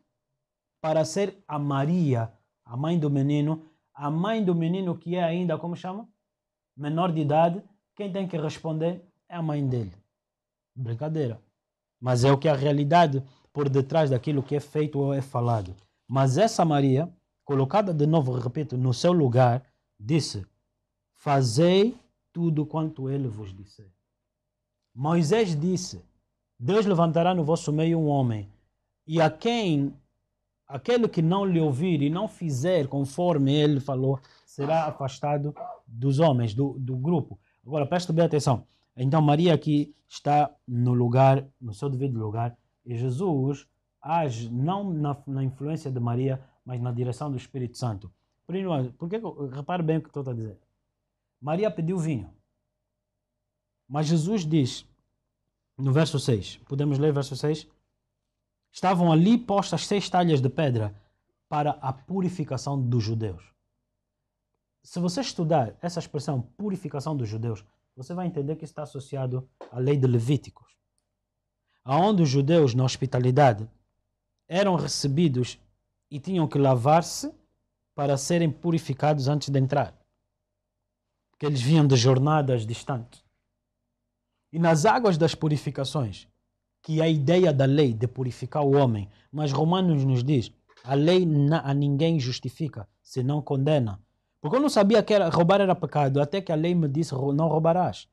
para ser a Maria, a mãe do menino, a mãe do menino que é ainda, como chama? Menor de idade. Quem tem que responder é a mãe dele. Brincadeira. Mas é o que é a realidade por detrás daquilo que é feito ou é falado. Mas essa Maria, colocada de novo, repito, no seu lugar, disse: fazei tudo quanto ele vos disser. Moisés disse: Deus levantará no vosso meio um homem, e aquele que não lhe ouvir e não fizer conforme ele falou, será afastado dos homens, do grupo. Agora, preste bem atenção. Então, Maria aqui está no lugar, no seu devido lugar, e Jesus age não na influência de Maria, mas na direção do Espírito Santo. Porque, repare bem o que estou a dizer. Maria pediu vinho. Mas Jesus diz, no verso 6, podemos ler verso 6? Estavam ali postas 6 talhas de pedra para a purificação dos judeus. Se você estudar essa expressão, purificação dos judeus, você vai entender que está associado à lei de Levíticos, aonde os judeus na hospitalidade eram recebidos e tinham que lavar-se para serem purificados antes de entrar, porque eles vinham de jornadas distantes. E nas águas das purificações, que é a ideia da lei de purificar o homem, mas Romanos nos diz, a lei a ninguém justifica, senão condena. Porque eu não sabia que roubar era pecado, até que a lei me disse, não roubarás.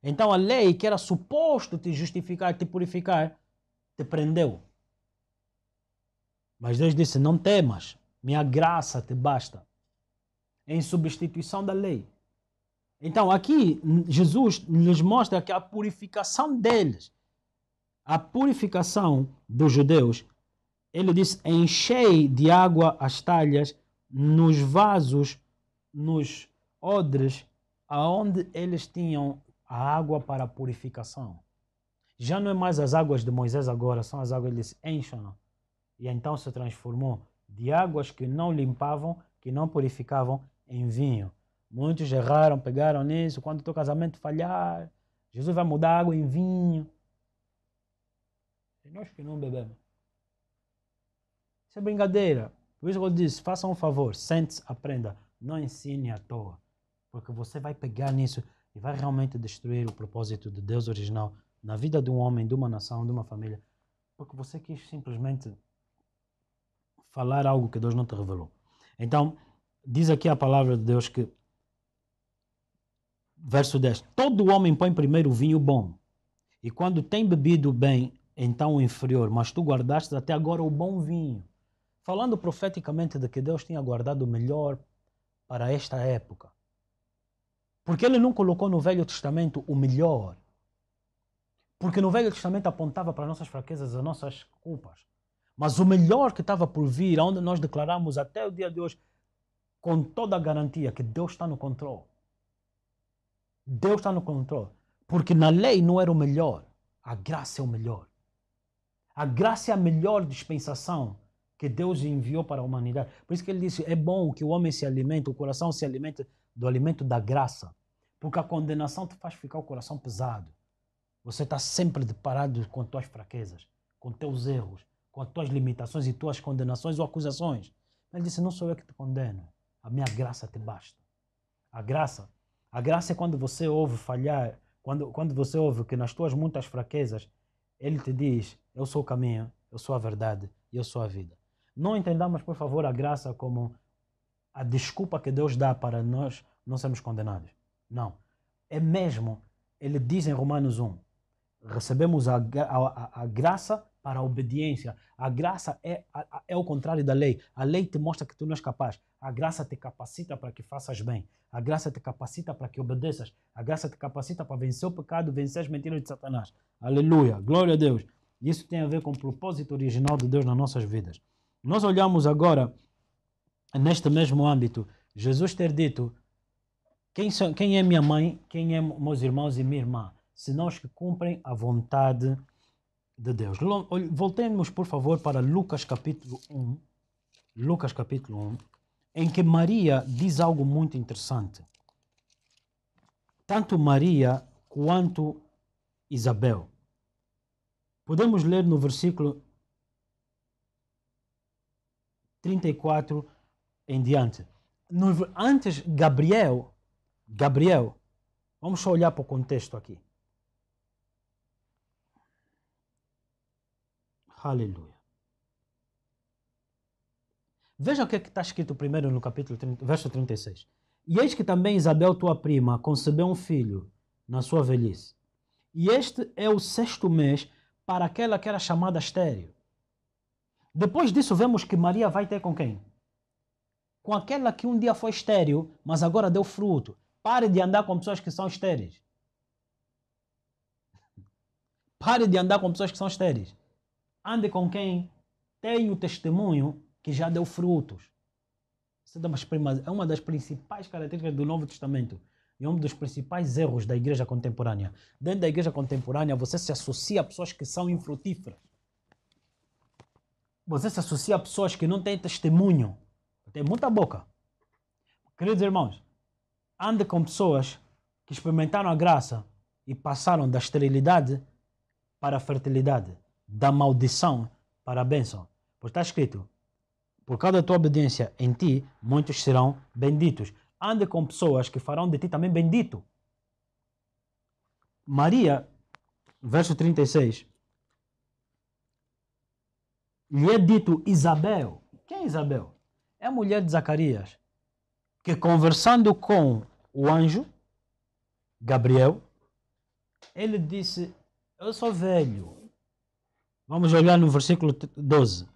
Então a lei que era suposto te justificar, te purificar, te prendeu. Mas Deus disse, não temas, minha graça te basta. Em substituição da lei. Então aqui Jesus nos mostra que a purificação deles, a purificação dos judeus, ele diz, enchei de água as talhas nos vasos, nos odres, aonde eles tinham a água para a purificação. Já não é mais as águas de Moisés agora, são as águas, eles enchem. E então se transformou de águas que não limpavam, que não purificavam, em vinho. Muitos erraram, pegaram nisso, quando o teu casamento falhar, Jesus vai mudar a água em vinho. E nós que não bebemos. Isso é brincadeira. Por isso que eu disse, faça um favor, sente-se, aprenda. Não ensine à toa. Porque você vai pegar nisso e vai realmente destruir o propósito de Deus original na vida de um homem, de uma nação, de uma família. Porque você quis simplesmente falar algo que Deus não te revelou. Então, diz aqui a palavra de Deus que, verso 10, todo homem põe primeiro o vinho bom, e quando tem bebido bem, então o inferior, mas tu guardaste até agora o bom vinho. Falando profeticamente de que Deus tinha guardado o melhor para esta época. Porque ele não colocou no Velho Testamento o melhor. Porque no Velho Testamento apontava para as nossas fraquezas, as nossas culpas. Mas o melhor que estava por vir, onde nós declaramos até o dia de hoje, com toda a garantia que Deus está no controle. Deus está no controle. Porque na lei não era o melhor. A graça é o melhor. A graça é a melhor dispensação que Deus enviou para a humanidade. Por isso que ele disse, é bom que o homem se alimente, o coração se alimente do alimento da graça. Porque a condenação te faz ficar o coração pesado. Você está sempre deparado com tuas fraquezas, com teus erros, com as tuas limitações e tuas condenações ou acusações. Ele disse, não sou eu que te condeno. A minha graça te basta. A graça é quando você ouve falhar, quando você ouve que nas tuas muitas fraquezas, ele te diz, eu sou o caminho, eu sou a verdade e eu sou a vida. Não entendamos, por favor, a graça como a desculpa que Deus dá para nós não sermos condenados. Não. É mesmo, ele diz em Romanos 1, recebemos a graça para a obediência. A graça é o contrário da lei. A lei te mostra que tu não és capaz. A graça te capacita para que faças bem. A graça te capacita para que obedeças. A graça te capacita para vencer o pecado, vencer as mentiras de Satanás. Aleluia, glória a Deus. Isso tem a ver com o propósito original de Deus nas nossas vidas. Nós olhamos agora, neste mesmo âmbito, Jesus ter dito, quem é minha mãe, quem é meus irmãos e minha irmã? Senão os que cumprem a vontade de Deus. Voltemos, por favor, para Lucas capítulo 1. Lucas capítulo 1, em que Maria diz algo muito interessante. Tanto Maria quanto Isabel. Podemos ler no versículo 34 em diante. Antes, Gabriel, vamos só olhar para o contexto aqui. Aleluia. Veja o que está escrito primeiro no capítulo 30, verso 36. E eis que também Isabel, tua prima, concebeu um filho na sua velhice. E este é o 6º mês para aquela que era chamada estéril. Depois disso vemos que Maria vai ter com quem? Com aquela que um dia foi estéril, mas agora deu fruto. Pare de andar com pessoas que são estéreis. Pare de andar com pessoas que são estéreis. Ande com quem tem o testemunho que já deu frutos. É uma das principais características do Novo Testamento. E um dos principais erros da igreja contemporânea. Dentro da igreja contemporânea, você se associa a pessoas que são infrutíferas. Você se associa a pessoas que não têm testemunho. Tem muita boca. Queridos irmãos, ande com pessoas que experimentaram a graça e passaram da esterilidade para a fertilidade, da maldição para a bênção. Porque está escrito, por causa da tua obediência em ti, muitos serão benditos. Ande com pessoas que farão de ti também bendito. Maria, verso 36, lhe é dito Isabel. Quem é Isabel? É a mulher de Zacarias, que conversando com o anjo, Gabriel, ele disse, eu sou velho. Vamos olhar no versículo 12.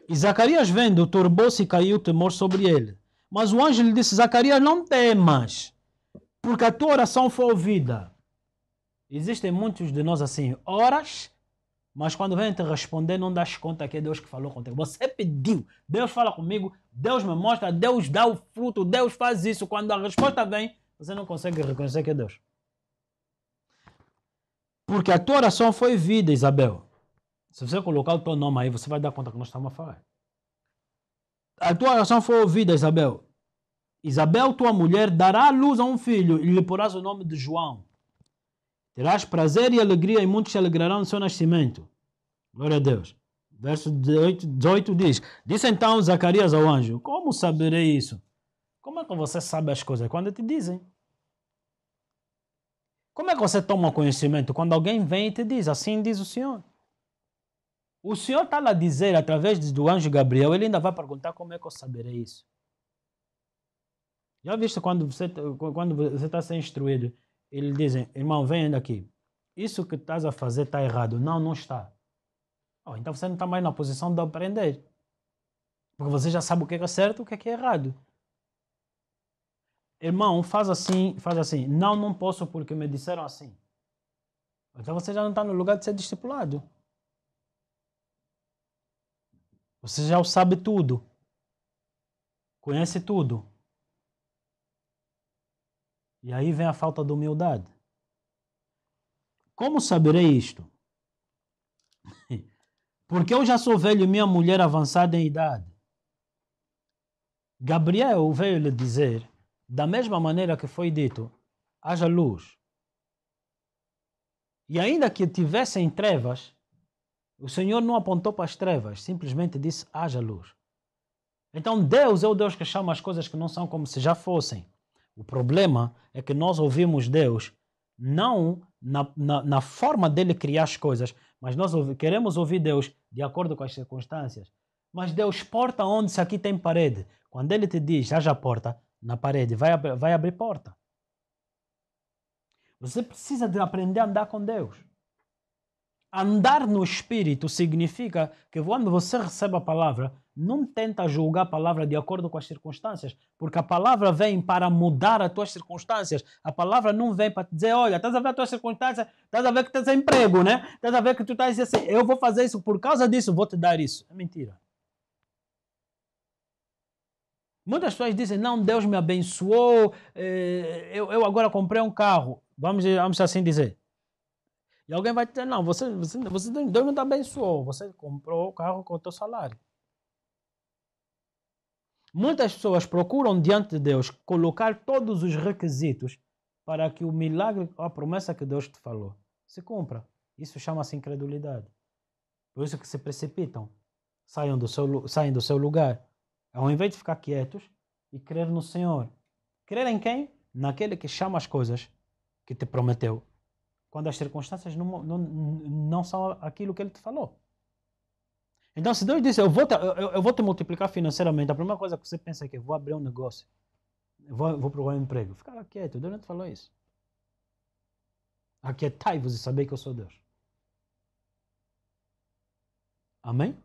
E Zacarias vendo, turbou-se e caiu o temor sobre ele. Mas o anjo lhe disse, Zacarias, não temas, porque a tua oração foi ouvida. Existem muitos de nós assim, oras, mas quando vem te responder, não das conta que é Deus que falou contigo. Você pediu, Deus fala comigo, Deus me mostra, Deus dá o fruto, Deus faz isso. Quando a resposta vem, você não consegue reconhecer que é Deus. Porque a tua oração foi ouvida, Isabel. Se você colocar o teu nome aí, você vai dar conta que nós estamos a falar. A tua oração foi ouvida, Isabel. Isabel, tua mulher, dará à luz a um filho e lhe porás o nome de João. Terás prazer e alegria e muitos se alegrarão no seu nascimento. Glória a Deus. Verso 18 diz, disse então Zacarias ao anjo, como saberei isso? Como é que você sabe as coisas? Quando te dizem. Como é que você toma conhecimento? Quando alguém vem e te diz, assim diz o Senhor. O Senhor está lá a dizer, através do anjo Gabriel, ele ainda vai perguntar como é que eu saberei isso. Já viste quando você está sendo instruído, eles dizem, irmão, vem aqui. Isso que estás a fazer está errado. Não, não está. Então você não está mais na posição de aprender. Porque você já sabe o que é certo e o que é errado. Irmão, faz assim, faz assim. Não, não posso porque me disseram assim. Então você já não está no lugar de ser discipulado. Você já sabe tudo. Conhece tudo. E aí vem a falta de humildade. Como saberei isto? Porque eu já sou velho e minha mulher avançada em idade. Gabriel veio lhe dizer, da mesma maneira que foi dito, haja luz. E ainda que tivessem trevas, o Senhor não apontou para as trevas, simplesmente disse, haja luz. Então Deus é o Deus que chama as coisas que não são como se já fossem. O problema é que nós ouvimos Deus não na forma dele criar as coisas, mas nós queremos ouvir Deus de acordo com as circunstâncias. Mas Deus porta onde se aqui tem parede. Quando ele te diz, haja porta na parede, vai abrir porta. Você precisa de aprender a andar com Deus. Andar no Espírito significa que quando você recebe a palavra, não tenta julgar a palavra de acordo com as circunstâncias, porque a palavra vem para mudar as tuas circunstâncias. A palavra não vem para te dizer, olha, estás a ver as tuas circunstâncias, estás a ver que estás sem emprego, né? Estás a ver que tu estás assim, eu vou fazer isso por causa disso, vou te dar isso. É mentira. Muitas pessoas dizem, não, Deus me abençoou, eu agora comprei um carro. Vamos assim dizer. E alguém vai dizer, não, Deus não te abençoou, você comprou o carro com o teu salário. Muitas pessoas procuram diante de Deus colocar todos os requisitos para que o milagre, a promessa que Deus te falou, se cumpra. Isso chama-se incredulidade. Por isso que se precipitam, saem do seu lugar, ao invés de ficar quietos e crer no Senhor. Crer em quem? Naquele que chama as coisas que te prometeu, quando as circunstâncias não são aquilo que ele te falou. Então, se Deus disse, eu vou te multiplicar financeiramente, a primeira coisa que você pensa é que eu vou abrir um negócio, eu vou procurar um emprego. Fica quieto, Deus não te falou isso. Aquietai-vos e sabei que eu sou Deus. Amém?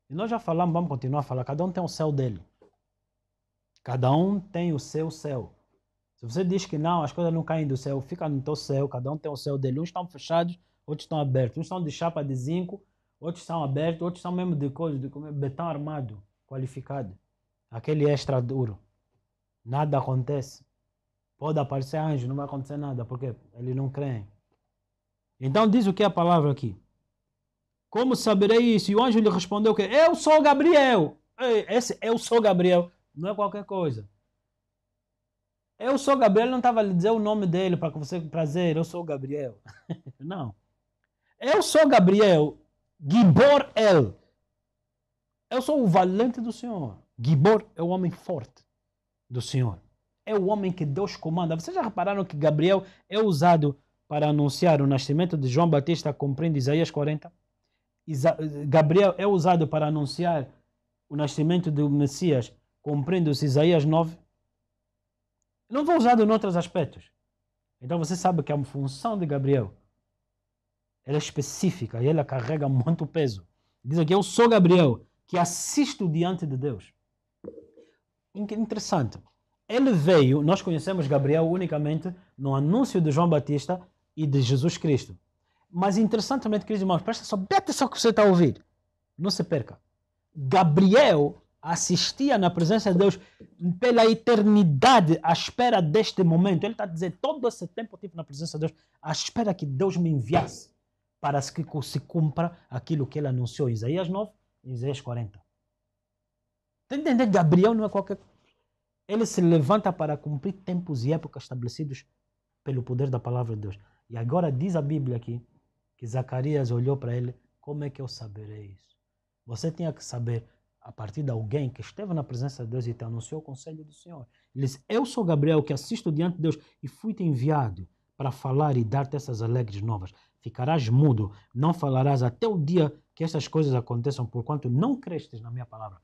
E nós já falamos, vamos continuar a falar, cada um tem o céu dele. Cada um tem o seu céu. Se você diz que não, as coisas não caem do céu, fica no teu céu, cada um tem o céu dele. Uns estão fechados, outros estão abertos. Uns estão de chapa de zinco, outros estão abertos, outros estão mesmo de coisa, de betão armado, qualificado. Aquele extra duro. Nada acontece. Pode aparecer anjo, não vai acontecer nada, porque eles não creem. Então diz o que é a palavra aqui. Como saberei isso? E o anjo lhe respondeu que eu sou Gabriel. Esse eu sou Gabriel não é qualquer coisa. Eu sou Gabriel, não estava a lhe dizer o nome dele para que você prazer, eu sou Gabriel. Não. Eu sou Gabriel, Gibor El. Eu sou o valente do Senhor. Gibor é o homem forte do Senhor. É o homem que Deus comanda. Vocês já repararam que Gabriel é usado para anunciar o nascimento de João Batista cumprindo Isaías 40? Gabriel é usado para anunciar o nascimento do Messias cumprindo Isaías 9? Não foi usado em outros aspectos. Então você sabe que a função de Gabriel ela é específica e ela carrega muito peso. Diz aqui, eu sou Gabriel, que assisto diante de Deus. Interessante. Ele veio, nós conhecemos Gabriel unicamente no anúncio de João Batista e de Jesus Cristo. Mas interessantemente, queridos irmãos, presta só, presta atenção que você está a ouvir. Não se perca. Gabriel assistia na presença de Deus pela eternidade à espera deste momento. Ele está a dizer, todo esse tempo eu estive na presença de Deus à espera que Deus me enviasse para que se cumpra aquilo que ele anunciou em Isaías 9 e Isaías 40. Está entendendo? Gabriel não é qualquer... Ele se levanta para cumprir tempos e épocas estabelecidos pelo poder da palavra de Deus. E agora diz a Bíblia aqui que Zacarias olhou para ele, como é que eu saberei isso? Você tinha que saber a partir de alguém que esteve na presença de Deus e te anunciou o conselho do Senhor. Ele disse, eu sou Gabriel, que assisto diante de Deus e fui-te enviado para falar e dar-te essas alegres novas. Ficarás mudo, não falarás até o dia que estas coisas aconteçam, porquanto não crestes na minha palavra.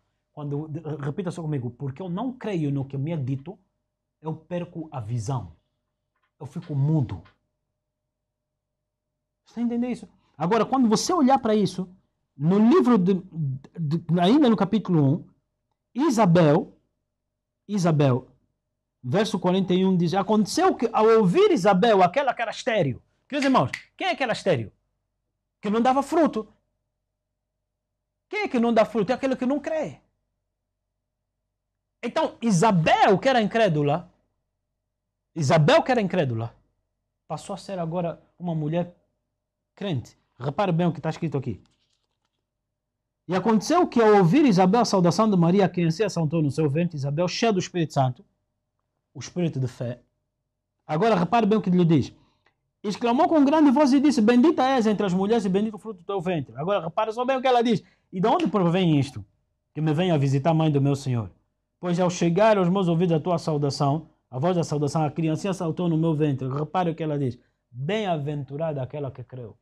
Repita só comigo, porque eu não creio no que me é dito, eu perco a visão. Eu fico mudo. Você entende isso? Agora, quando você olhar para isso, no livro, ainda no capítulo 1, Isabel, verso 41 diz, aconteceu que ao ouvir Isabel, aquela que era estéril, queridos irmãos, quem é que era estéril? Que não dava fruto. Quem é que não dá fruto? É aquele que não crê. Então, Isabel, que era incrédula, passou a ser agora uma mulher crente. Repare bem o que está escrito aqui. E aconteceu que ao ouvir Isabel a saudação de Maria, a criança assentou no seu ventre, Isabel, cheia do Espírito Santo, o Espírito de fé. Agora repare bem o que lhe diz. Exclamou com grande voz e disse, bendita és entre as mulheres e bendito o fruto do teu ventre. Agora repare só bem o que ela diz. E de onde provém isto? Que me venha visitar a mãe do meu Senhor. Pois ao chegar aos meus ouvidos a tua saudação, a voz da saudação, a criancinha saltou no meu ventre. Repare o que ela diz. Bem-aventurada aquela que creu.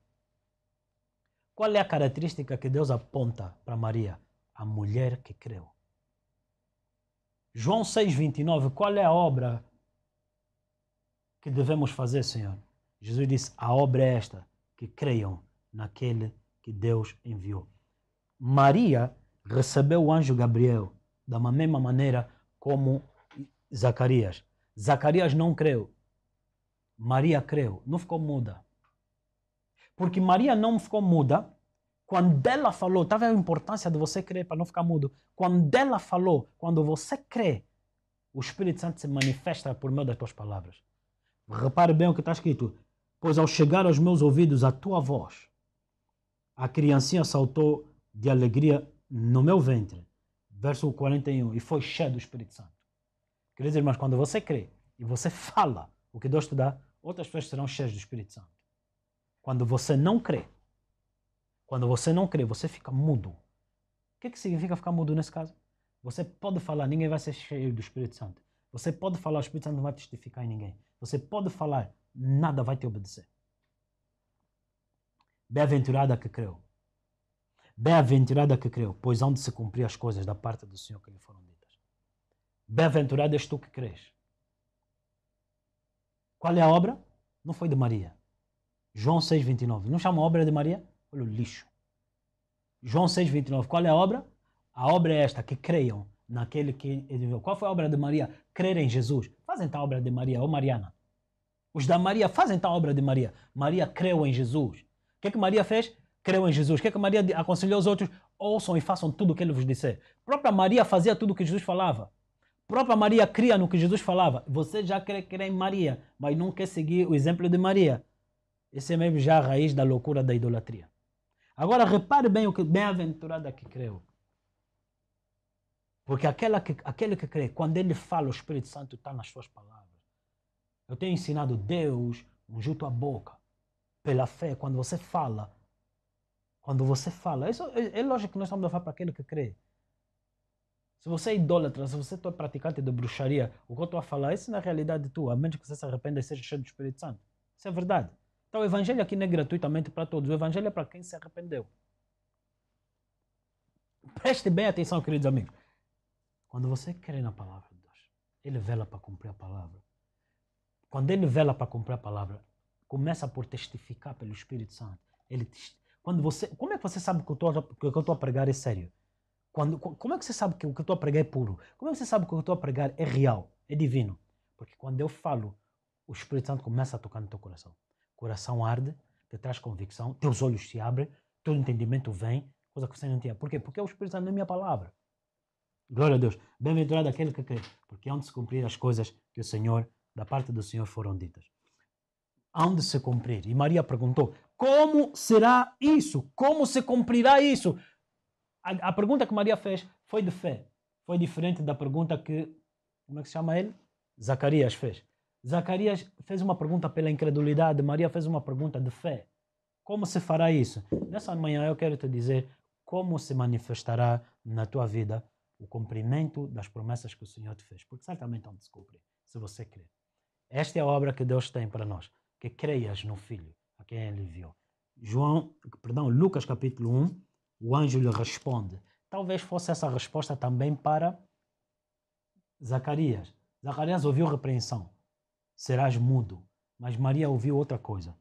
Qual é a característica que Deus aponta para Maria? A mulher que creu. João 6,29, qual é a obra que devemos fazer, Senhor? Jesus disse, a obra é esta, que creiam naquele que Deus enviou. Maria recebeu o anjo Gabriel da mesma maneira como Zacarias. Zacarias não creu. Maria creu, não ficou muda. Porque Maria não ficou muda quando ela falou, está vendo a importância de você crer para não ficar mudo? Quando ela falou, quando você crê, o Espírito Santo se manifesta por meio das tuas palavras. Repare bem o que está escrito. Pois ao chegar aos meus ouvidos a tua voz, a criancinha saltou de alegria no meu ventre. Verso 41, e foi cheia do Espírito Santo. Quer dizer, irmãos, quando você crê e você fala o que Deus te dá, outras pessoas serão cheias do Espírito Santo. Quando você não crê, você fica mudo. O que significa ficar mudo nesse caso? Você pode falar, ninguém vai ser cheio do Espírito Santo. Você pode falar, o Espírito Santo não vai testificar em ninguém. Você pode falar, nada vai te obedecer. Bem-aventurada que creu. Bem-aventurada que creu, pois hão de se cumprir as coisas da parte do Senhor que lhe foram ditas. Bem-aventurado és tu que crês. Qual é a obra? Não foi de Maria. João 6,29. Não chama a obra de Maria? Olha o lixo. João 6,29. Qual é a obra? A obra é esta, que creiam naquele que ele enviou. Qual foi a obra de Maria? Crer em Jesus. Fazem tal obra de Maria, ou Mariana. Os da Maria fazem tal obra de Maria. Maria creu em Jesus. O que Maria fez? Creu em Jesus. O que Maria aconselhou os outros? Ouçam e façam tudo o que ele vos disser. A própria Maria fazia tudo o que Jesus falava. A própria Maria cria no que Jesus falava. Você já crê em Maria, mas não quer seguir o exemplo de Maria. Esse é mesmo já a raiz da loucura da idolatria. Agora repare bem o que bem-aventurada que creu. Porque aquele que crê, quando ele fala, o Espírito Santo está nas suas palavras. Eu tenho ensinado Deus, ungiu tua boca. Pela fé, quando você fala, isso é lógico que nós estamos a falar para aquele que crê. Se você é idólatra, se você é praticante de bruxaria, o que eu estou a falar, isso na realidade é tua, a menos que você se arrependa e seja cheio do Espírito Santo. Isso é verdade. Então o evangelho aqui não é gratuitamente para todos, o evangelho é para quem se arrependeu. Preste bem atenção, queridos amigos. Quando você crê na palavra de Deus, ele vela para cumprir a palavra. Quando ele vela para cumprir a palavra, começa por testificar pelo Espírito Santo. Como é que você sabe que o que eu estou a pregar é sério? Como é que você sabe que o que eu estou a pregar é puro? Como é que você sabe que o que eu estou a pregar é real, é divino? Porque quando eu falo, o Espírito Santo começa a tocar no teu coração. O coração arde, te traz convicção, teus olhos se abrem, teu entendimento vem, coisa que você não tinha. Por quê? Porque o Espírito Santo não é minha palavra. Glória a Deus. Bem-aventurado aquele que crê, porque hão de se cumprir as coisas que o Senhor, da parte do Senhor, foram ditas. Hão de se cumprir. E Maria perguntou, como será isso? Como se cumprirá isso? A pergunta que Maria fez foi de fé. Foi diferente da pergunta que, como é que se chama ele? Zacarias fez. Zacarias fez uma pergunta pela incredulidade, Maria fez uma pergunta de fé. Como se fará isso? Nessa manhã eu quero te dizer como se manifestará na tua vida o cumprimento das promessas que o Senhor te fez. Porque certamente vão se cumprir, se você crer. Esta é a obra que Deus tem para nós, que creias no Filho, a quem Ele enviou. Lucas capítulo 1, o anjo lhe responde. Talvez fosse essa resposta também para Zacarias. Zacarias ouviu repreensão. Serás mudo. Mas Maria ouviu outra coisa.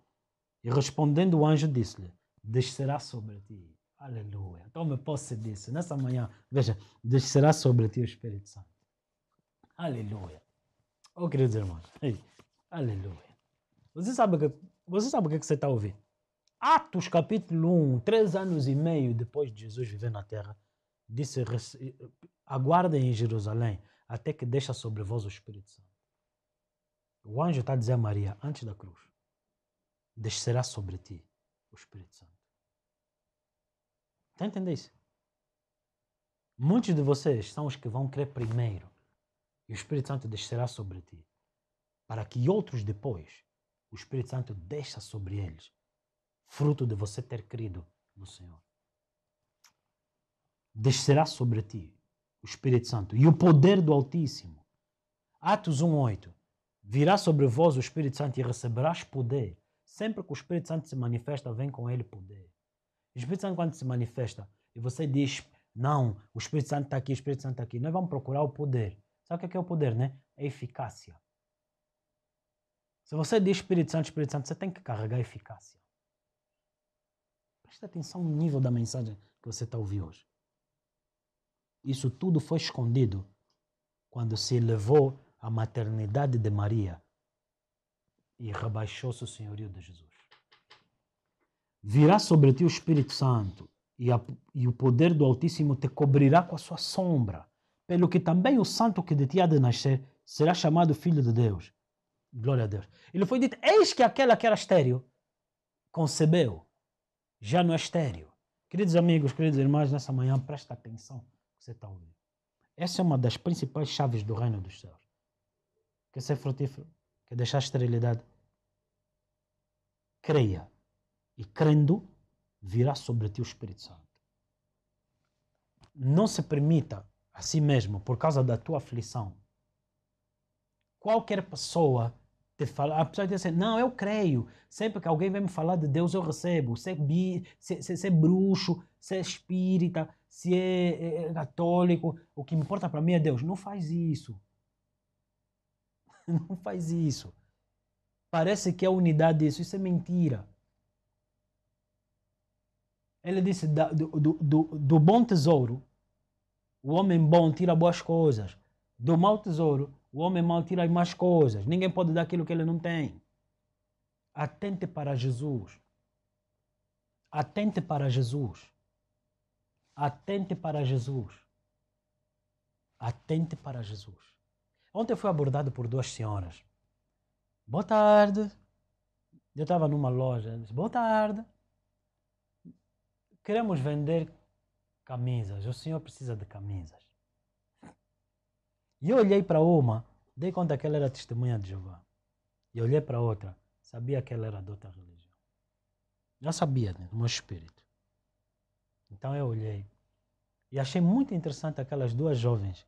E respondendo o anjo disse-lhe, descerá sobre ti. Aleluia. Tome posse disso. Nessa manhã, veja, descerá sobre ti o Espírito Santo. Aleluia. Oh, queridos irmãos. Ei, aleluia. Você sabe o que você está ouvindo? Atos capítulo 1, 3 anos e meio depois de Jesus viver na terra, disse, aguardem em Jerusalém até que deixa sobre vós o Espírito Santo. O anjo está a dizer a Maria, antes da cruz, descerá sobre ti o Espírito Santo. Está entendendo isso? Muitos de vocês são os que vão crer primeiro e o Espírito Santo descerá sobre ti, para que outros depois, o Espírito Santo desça sobre eles, fruto de você ter crido no Senhor. Descerá sobre ti o Espírito Santo e o poder do Altíssimo. Atos 1:8. Virá sobre vós o Espírito Santo e receberás poder. Sempre que o Espírito Santo se manifesta, vem com ele poder. O Espírito Santo, quando se manifesta e você diz, não, o Espírito Santo está aqui, o Espírito Santo está aqui, nós vamos procurar o poder. Sabe o que é o poder, né? É a eficácia. Se você diz Espírito Santo, você tem que carregar a eficácia. Presta atenção no nível da mensagem que você está ouvindo hoje. Isso tudo foi escondido quando se elevou a maternidade de Maria e rebaixou-se o senhorio de Jesus. Virá sobre ti o Espírito Santo e o poder do Altíssimo te cobrirá com a sua sombra, pelo que também o santo que de ti há de nascer será chamado Filho de Deus. Glória a Deus. Ele foi dito, eis que aquela que era estéril concebeu, já não é estéril. Queridos amigos, queridos irmãos, nessa manhã, presta atenção no que você está ouvindo. Essa é uma das principais chaves do reino dos céus. Quer ser frutífero? Quer deixar a esterilidade? Creia. E crendo, virá sobre ti o Espírito Santo. Não se permita a si mesmo, por causa da tua aflição, qualquer pessoa te falar, a pessoa diz assim, não, eu creio, sempre que alguém vem me falar de Deus eu recebo, se é bruxo, se é espírita, se é católico, o que importa para mim é Deus. Não faz isso. Não faz isso. Parece que é unidade disso, isso é mentira. Ele disse, do bom tesouro, o homem bom tira boas coisas. Do mau tesouro, o homem mau tira as más coisas. Ninguém pode dar aquilo que ele não tem. Atente para Jesus. Atente para Jesus. Atente para Jesus. Atente para Jesus. Ontem eu fui abordado por duas senhoras. Boa tarde. Eu estava numa loja. Disse, boa tarde. Queremos vender camisas. O senhor precisa de camisas. E eu olhei para uma, dei conta que ela era testemunha de Jeová. E olhei para outra, sabia que ela era de outra religião. Já sabia, né, no meu espírito. Então eu olhei e achei muito interessante aquelas duas jovens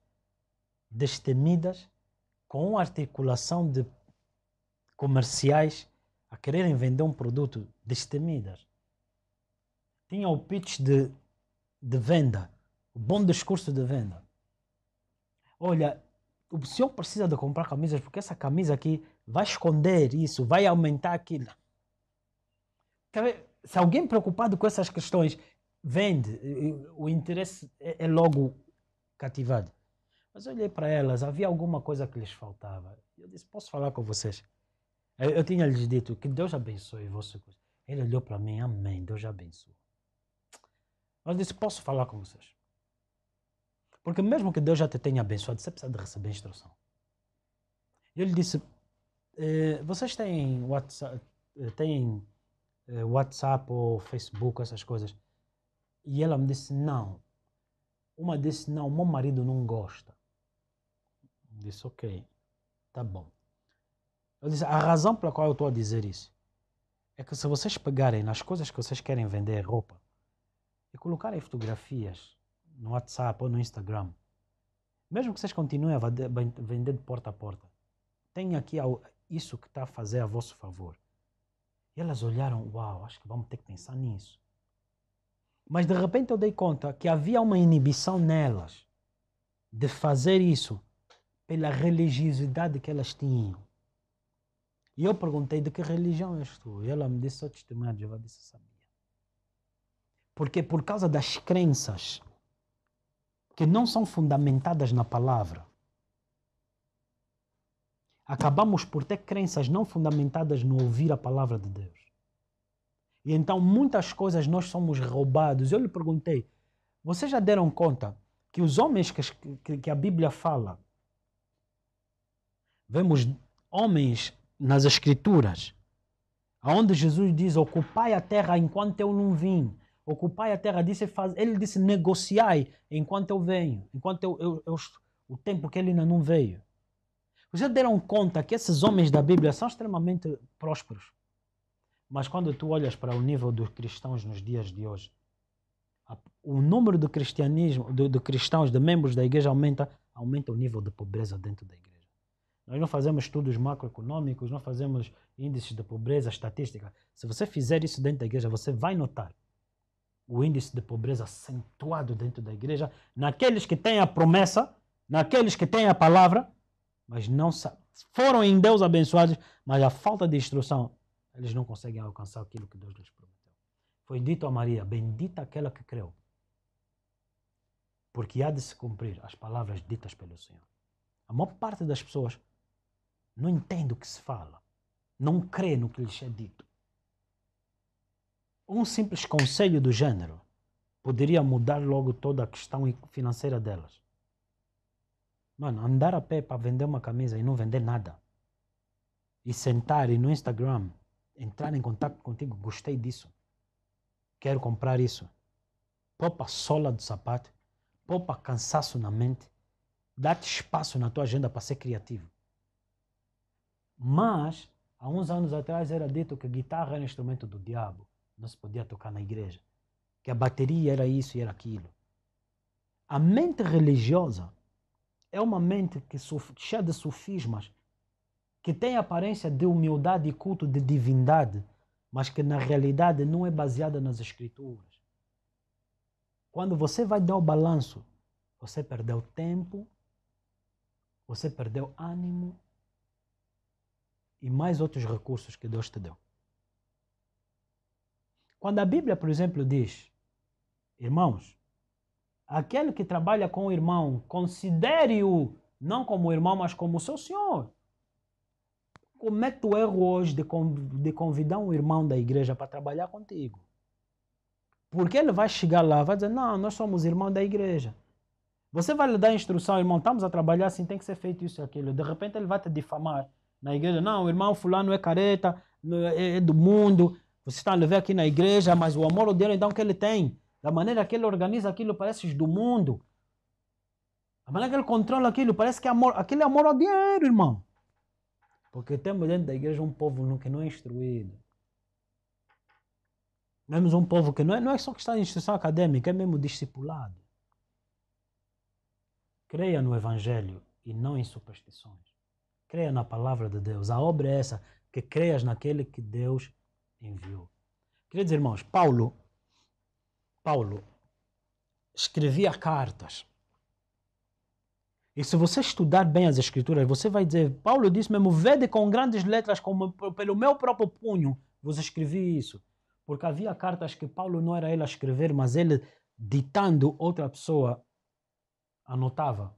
destemidas, com uma articulação de comerciais a quererem vender um produto, destemidas. Tinham o pitch de venda, o bom discurso de venda. Olha, o senhor precisa de comprar camisas porque essa camisa aqui vai esconder isso, vai aumentar aquilo. Se alguém preocupado com essas questões vende, o interesse é logo cativado. Mas eu olhei para elas, havia alguma coisa que lhes faltava. Eu disse, posso falar com vocês? Eu tinha lhes dito que Deus abençoe você. Ele olhou para mim, amém, Deus abençoe. Eu disse, posso falar com vocês? Porque mesmo que Deus já te tenha abençoado, você precisa de receber instrução. E ele disse, vocês têm WhatsApp ou Facebook, essas coisas? E ela me disse, não. Uma disse, não, meu marido não gosta. Eu disse, ok, tá bom. Eu disse, a razão pela qual eu estou a dizer isso é que se vocês pegarem nas coisas que vocês querem vender roupa, e e colocarem fotografias no WhatsApp ou no Instagram. Mesmo que vocês continuem a vender de porta a porta, tem aqui isso que está a fazer a vosso favor. E elas olharam, uau, acho que vamos ter que pensar nisso. Mas de repente eu dei conta que havia uma inibição nelas de fazer isso pela religiosidade que elas tinham. E eu perguntei, de que religião és tu? E ela me disse, sou testemunha de Jeová. Eu disse, sabia. Porque por causa das crenças que não são fundamentadas na palavra, acabamos por ter crenças não fundamentadas no ouvir a palavra de Deus. E então muitas coisas nós somos roubados. Eu lhe perguntei, vocês já deram conta que os homens que a Bíblia fala, vemos homens nas Escrituras, onde Jesus diz, ocupai a terra enquanto eu não vim. Ocupai a terra, ele disse, negociai enquanto eu venho, enquanto o tempo que ele ainda não veio. Vocês deram conta que esses homens da Bíblia são extremamente prósperos. Mas quando tu olhas para o nível dos cristãos nos dias de hoje, o número do cristianismo, de cristãos, de membros da igreja aumenta o nível de pobreza dentro da igreja. Nós não fazemos estudos macroeconômicos, não fazemos índices de pobreza, estatística. Se você fizer isso dentro da igreja, você vai notar o índice de pobreza acentuado dentro da igreja, naqueles que têm a promessa, naqueles que têm a palavra, mas não foram em Deus abençoados, mas a falta de instrução, eles não conseguem alcançar aquilo que Deus lhes prometeu. Foi dito a Maria, bendita aquela que creu, porque há de se cumprir as palavras ditas pelo Senhor. A maior parte das pessoas não entende o que se fala, não crê no que lhes é dito. Um simples conselho do gênero poderia mudar logo toda a questão financeira delas. Mano, andar a pé para vender uma camisa e não vender nada, e sentar e no Instagram entrar em contato contigo, gostei disso, quero comprar isso. Poupa sola do sapato, poupa cansaço na mente, dá-te espaço na tua agenda para ser criativo. Mas, há uns anos atrás era dito que a guitarra era instrumento do diabo, não se podia tocar na igreja, que a bateria era isso e era aquilo. A mente religiosa é uma mente cheia de sofismas, que tem a aparência de humildade e culto de divindade, mas que na realidade não é baseada nas escrituras. Quando você vai dar o balanço, você perdeu tempo, você perdeu ânimo e mais outros recursos que Deus te deu. Quando a Bíblia, por exemplo, diz, irmãos, aquele que trabalha com o irmão, considere-o não como irmão, mas como seu senhor. Comete o erro hoje de convidar um irmão da igreja para trabalhar contigo. Porque ele vai chegar lá, vai dizer, não, nós somos irmãos da igreja. Você vai lhe dar instrução, irmão, estamos a trabalhar assim, tem que ser feito isso e aquilo. De repente ele vai te difamar na igreja. Não, o irmão fulano é careta, é do mundo. Você está a ver aqui na igreja, mas o amor, o dinheiro então que ele tem, da maneira que ele organiza aquilo, parece do mundo. A maneira que ele controla aquilo, parece que é amor, aquele é amor ao dinheiro, irmão. Porque temos dentro da igreja um povo que não é instruído. Temos um povo que não é só que está em instrução acadêmica, é mesmo discipulado. Creia no Evangelho e não em superstições. Creia na palavra de Deus. A obra é essa, que creias naquele que Deus enviou. Queridos irmãos, Paulo escrevia cartas. E se você estudar bem as escrituras, você vai dizer, Paulo disse mesmo, vede com grandes letras, como pelo meu próprio punho, vos escrevi isso. Porque havia cartas que Paulo não era ele a escrever, mas ele, ditando, outra pessoa anotava.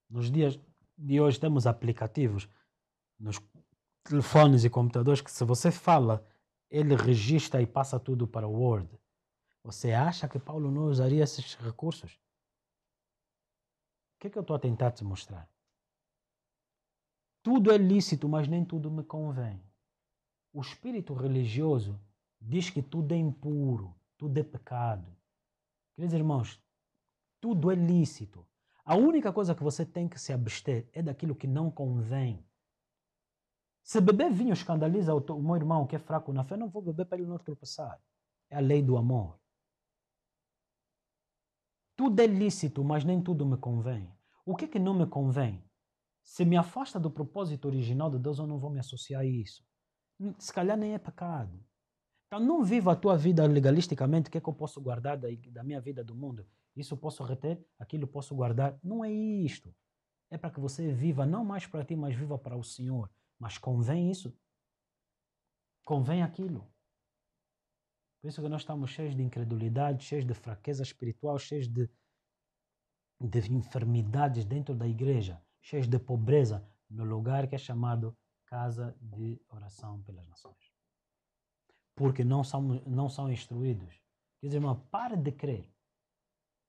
Nos dias de hoje temos aplicativos nos telefones e computadores que se você fala, ele registra e passa tudo para o Word. Você acha que Paulo não usaria esses recursos? O que eu estou a tentar te mostrar? Tudo é lícito, mas nem tudo me convém. O espírito religioso diz que tudo é impuro, tudo é pecado. Queridos irmãos, tudo é lícito. A única coisa que você tem que se abster é daquilo que não convém. Se beber vinho escandaliza o meu irmão que é fraco na fé, não vou beber para ele não tropeçar. É a lei do amor. Tudo é lícito, mas nem tudo me convém. O que não me convém? Se me afasta do propósito original de Deus, eu não vou me associar a isso. Se calhar nem é pecado. Então não viva a tua vida legalisticamente, o que é que eu posso guardar da minha vida do mundo? Isso eu posso reter, aquilo eu posso guardar. Não é isto. É para que você viva não mais para ti, mas viva para o Senhor. Mas convém isso? Convém aquilo? Por isso que nós estamos cheios de incredulidade, cheios de fraqueza espiritual, cheios de enfermidades dentro da igreja, cheios de pobreza no lugar que é chamado Casa de Oração pelas Nações. Porque não são instruídos. Quer dizer, irmão, pare de crer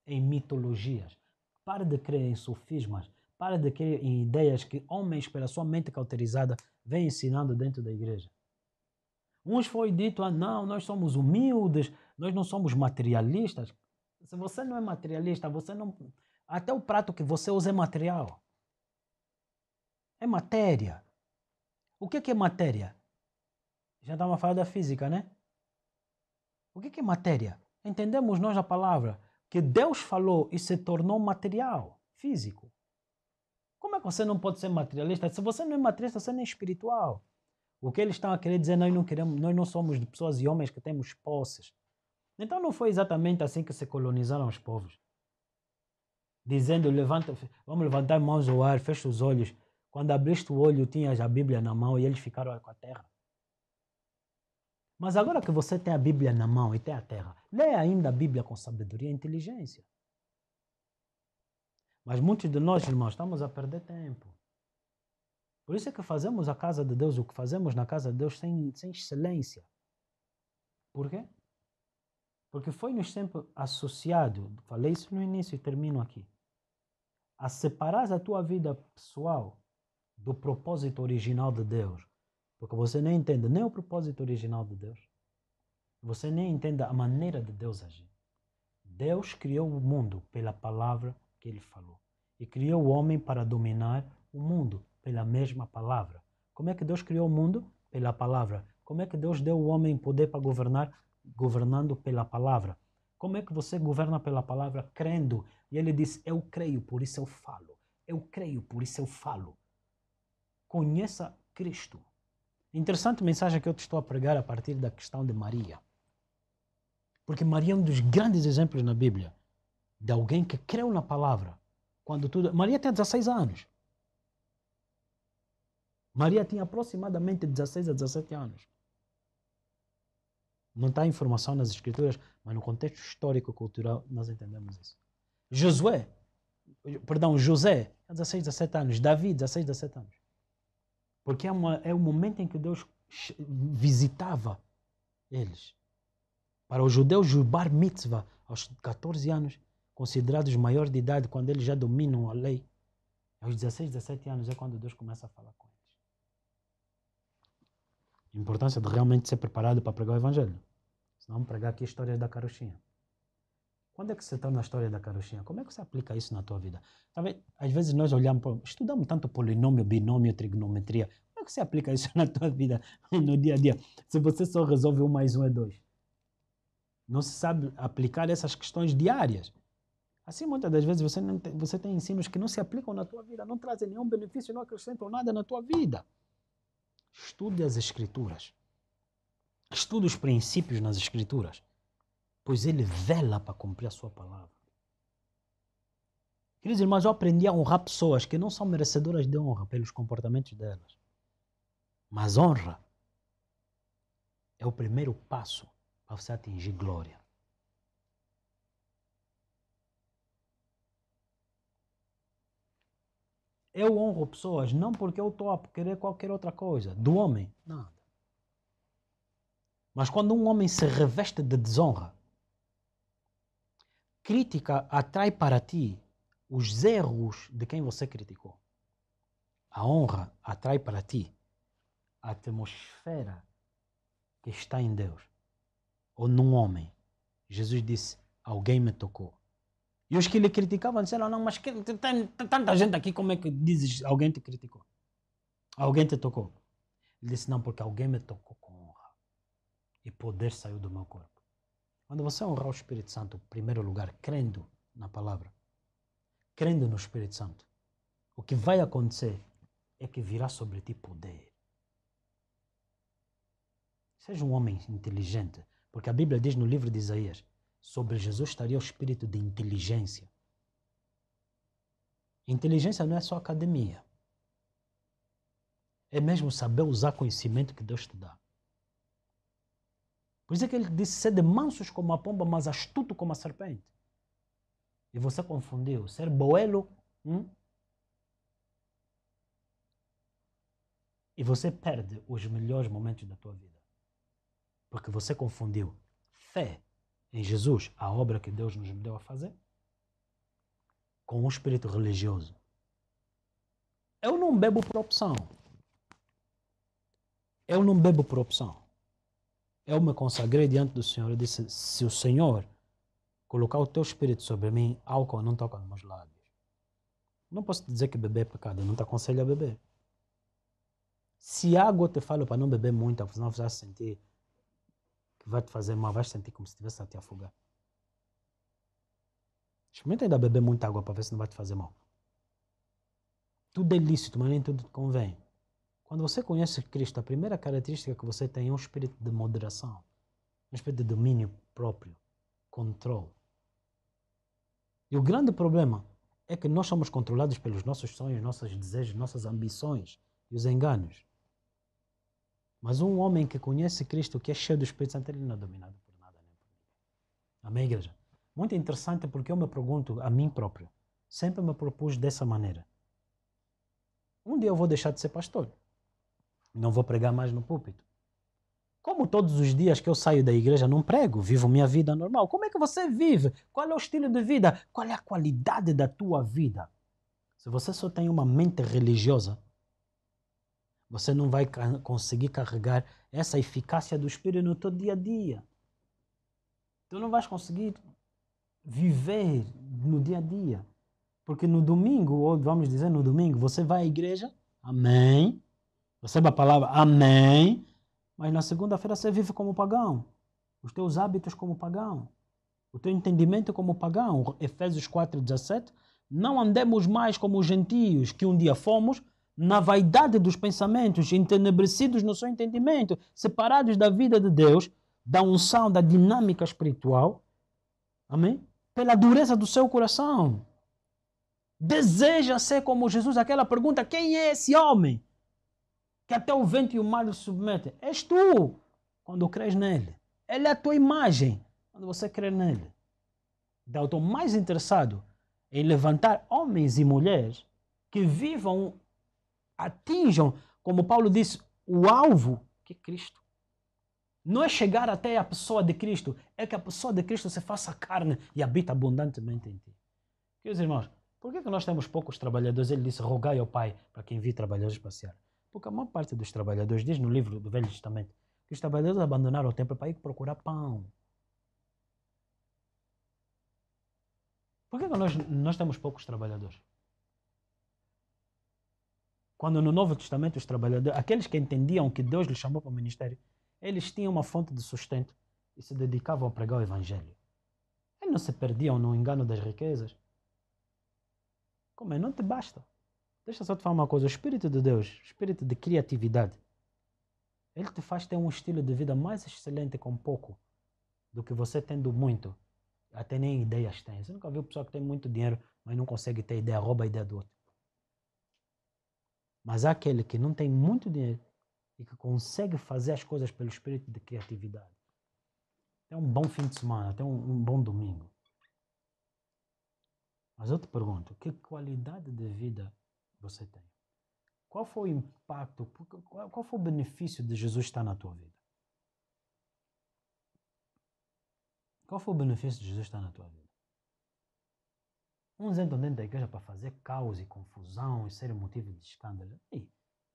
em mitologias, pare de crer em sofismas, pare de crer em ideias que homens, pela sua mente cauterizada, vêm ensinando dentro da igreja. Uns foi dito, não, nós somos humildes, nós não somos materialistas. Se você não é materialista, você não... Até o prato que você usa é material. É matéria. O que é matéria? Já estamos a falar da física, né? O que é matéria? Entendemos nós a palavra que Deus falou e se tornou material, físico. Como é que você não pode ser materialista? Se você não é materialista, você não é espiritual. O que eles estão a querer dizer, nós não somos de pessoas e homens que temos posses. Então não foi exatamente assim que se colonizaram os povos. Dizendo, vamos levantar mãos ao ar, fecha os olhos. Quando abriste o olho, tinhas a Bíblia na mão e eles ficaram com a terra. Mas agora que você tem a Bíblia na mão e tem a terra, lê ainda a Bíblia com sabedoria e inteligência. Mas muitos de nós, irmãos, estamos a perder tempo. Por isso é que fazemos a casa de Deus, o que fazemos na casa de Deus sem excelência. Por quê? Porque foi-nos sempre associado, falei isso no início e termino aqui, a separar a tua vida pessoal do propósito original de Deus. Porque você nem entende nem o propósito original de Deus. Você nem entende a maneira de Deus agir. Deus criou o mundo pela palavra que Ele falou. E criou o homem para dominar o mundo pela mesma palavra. Como é que Deus criou o mundo? Pela palavra. Como é que Deus deu o homem poder para governar? Governando pela palavra. Como é que você governa pela palavra? Crendo. E Ele disse, eu creio, por isso eu falo. Eu creio, por isso eu falo. Conheça Cristo. Interessante mensagem que eu te estou a pregar a partir da questão de Maria. Porque Maria é um dos grandes exemplos na Bíblia de alguém que creu na palavra. Maria tem 16 anos. Maria tinha aproximadamente 16 a 17 anos. Não está informação nas escrituras, mas no contexto histórico-cultural nós entendemos isso. José, tinha 16, 17 anos. Davi, 16, 17 anos. Porque é o momento em que Deus visitava eles. Para os judeus, o bar mitzvah, aos 14 anos, considerados maior de idade, quando eles já dominam a lei, aos 16, 17 anos é quando Deus começa a falar com eles. A importância de realmente ser preparado para pregar o evangelho. Senão vamos pregar aqui histórias da carochinha. Quando é que se torna a história da carochinha? Como é que você aplica isso na tua vida? Sabe, às vezes nós estudamos tanto polinômio, binômio, trigonometria. Como é que você aplica isso na tua vida, no dia a dia? Se você só resolve 1 mais 1 é 2. Não se sabe aplicar essas questões diárias. Assim, muitas das vezes você tem ensinos que não se aplicam na tua vida, não trazem nenhum benefício, não acrescentam nada na tua vida. Estude as escrituras. Estude os princípios nas escrituras, pois ele vela para cumprir a sua palavra. Queridos irmãos, eu aprendi a honrar pessoas que não são merecedoras de honra pelos comportamentos delas. Mas honra é o primeiro passo para você atingir glória. Eu honro pessoas não porque eu estou a querer qualquer outra coisa. Do homem, nada. Mas quando um homem se reveste de desonra, crítica atrai para ti os erros de quem você criticou. A honra atrai para ti a atmosfera que está em Deus. Ou num homem. Jesus disse, alguém me tocou. E os que lhe criticavam disseram, não, mas tem tanta gente aqui, como é que dizes alguém te criticou? Alguém te tocou? Ele disse, não, porque alguém me tocou com honra. E poder saiu do meu corpo. Quando você honrar o Espírito Santo, em primeiro lugar, crendo na palavra, crendo no Espírito Santo, o que vai acontecer é que virá sobre ti poder. Seja um homem inteligente, porque a Bíblia diz no livro de Isaías, sobre Jesus estaria o espírito de inteligência. Inteligência não é só academia. É mesmo saber usar conhecimento que Deus te dá. Por isso é que ele disse, sede mansos como a pomba, mas astuto como a serpente. E você confundiu ser boelo, e você perde os melhores momentos da tua vida. Porque você confundiu fé em Jesus, a obra que Deus nos deu a fazer, com um espírito religioso. Eu não bebo por opção. Eu não bebo por opção. Eu me consagrei diante do Senhor e disse, se o Senhor colocar o teu espírito sobre mim, álcool não toca nos meus lábios. Não posso te dizer que beber é pecado, eu não te aconselho a beber. Se água eu te falo para não beber muito, senão você vai sentir que vai te fazer mal, vai sentir como se estivesse a te afogar. Experimenta ainda beber muita água para ver se não vai te fazer mal. Tudo é lícito, mas nem tudo te convém. Quando você conhece Cristo, a primeira característica que você tem é um espírito de moderação, um espírito de domínio próprio, controle. E o grande problema é que nós somos controlados pelos nossos sonhos, nossos desejos, nossas ambições e os enganos. Mas um homem que conhece Cristo, que é cheio do Espírito Santo, ele não é dominado por nada nem por ninguém. Amém, igreja? Muito interessante porque eu me pergunto a mim próprio, sempre me propus dessa maneira. Um dia eu vou deixar de ser pastor. Não vou pregar mais no púlpito. Como todos os dias que eu saio da igreja não prego, vivo minha vida normal. Como é que você vive? Qual é o estilo de vida? Qual é a qualidade da tua vida? Se você só tem uma mente religiosa, você não vai conseguir carregar essa eficácia do Espírito no teu dia a dia. Tu não vais conseguir viver no dia a dia. Porque no domingo, ou vamos dizer no domingo, você vai à igreja, amém, recebe a palavra, amém, mas na segunda-feira você vive como pagão. Os teus hábitos como pagão. O teu entendimento como pagão. Efésios 4:17, não andemos mais como os gentios que um dia fomos, na vaidade dos pensamentos, entenebrecidos no seu entendimento, separados da vida de Deus, da unção, da dinâmica espiritual, amém? Pela dureza do seu coração. Deseja ser como Jesus. Aquela pergunta, quem é esse homem? Que até o vento e o mar lhe submetem. És tu, quando crês nele. Ele é a tua imagem, quando você crê nele. Então eu estou mais interessado em levantar homens e mulheres que vivam, atinjam, como Paulo disse, o alvo, que é Cristo. Não é chegar até a pessoa de Cristo, é que a pessoa de Cristo se faça carne e habita abundantemente em ti. Queridos irmãos, por que nós temos poucos trabalhadores? Ele disse, rogai ao Pai para que envie trabalhadores para seara. Porque a maior parte dos trabalhadores, diz no livro do Velho Testamento, que os trabalhadores abandonaram o templo para ir procurar pão. Por que nós temos poucos trabalhadores? Quando no Novo Testamento os trabalhadores, aqueles que entendiam que Deus lhes chamou para o ministério, eles tinham uma fonte de sustento e se dedicavam a pregar o Evangelho. Eles não se perdiam no engano das riquezas. Como é? Não te basta. Deixa só te falar uma coisa. O Espírito de Deus, o Espírito de criatividade, ele te faz ter um estilo de vida mais excelente com pouco do que você tendo muito. Até nem ideias tem. Você nunca viu pessoa que tem muito dinheiro, mas não consegue ter ideia, rouba a ideia do outro. Mas há aquele que não tem muito dinheiro e que consegue fazer as coisas pelo Espírito de criatividade. Tem um bom fim de semana, tem um bom domingo. Mas eu te pergunto, que qualidade de vida você tem? Qual foi o impacto, qual foi o benefício de Jesus estar na tua vida? Qual foi o benefício de Jesus estar na tua vida? Uns entram dentro da igreja para fazer caos e confusão e ser motivo de escândalo. Ei,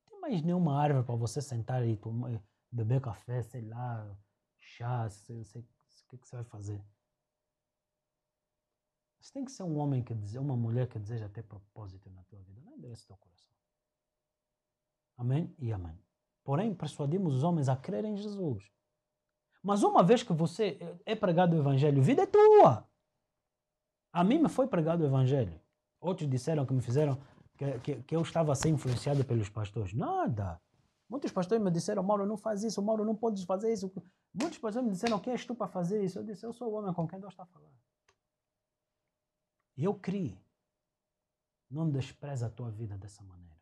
tem mais nenhuma árvore para você sentar e tomar, beber café, sei lá, chá, o que você vai fazer? Você tem que ser um homem uma mulher que deseja ter propósito na tua vida. Não endurece teu coração. Amém e amém. Porém, persuadimos os homens a crerem em Jesus. Mas uma vez que você é pregado o Evangelho, a vida é tua. A mim me foi pregado o evangelho. Outros disseram que me fizeram, que eu estava a ser influenciado pelos pastores. Nada. Muitos pastores me disseram, Mauro, não faz isso, Mauro, não podes fazer isso. Muitos pastores me disseram, quem és tu para fazer isso? Eu disse, eu sou o homem com quem Deus está a falar. E eu criei. Não despreza a tua vida dessa maneira.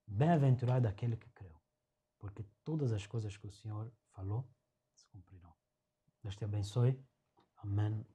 Bem-aventurado aquele que creu, porque todas as coisas que o Senhor falou se cumprirão. Deus te abençoe. Amém.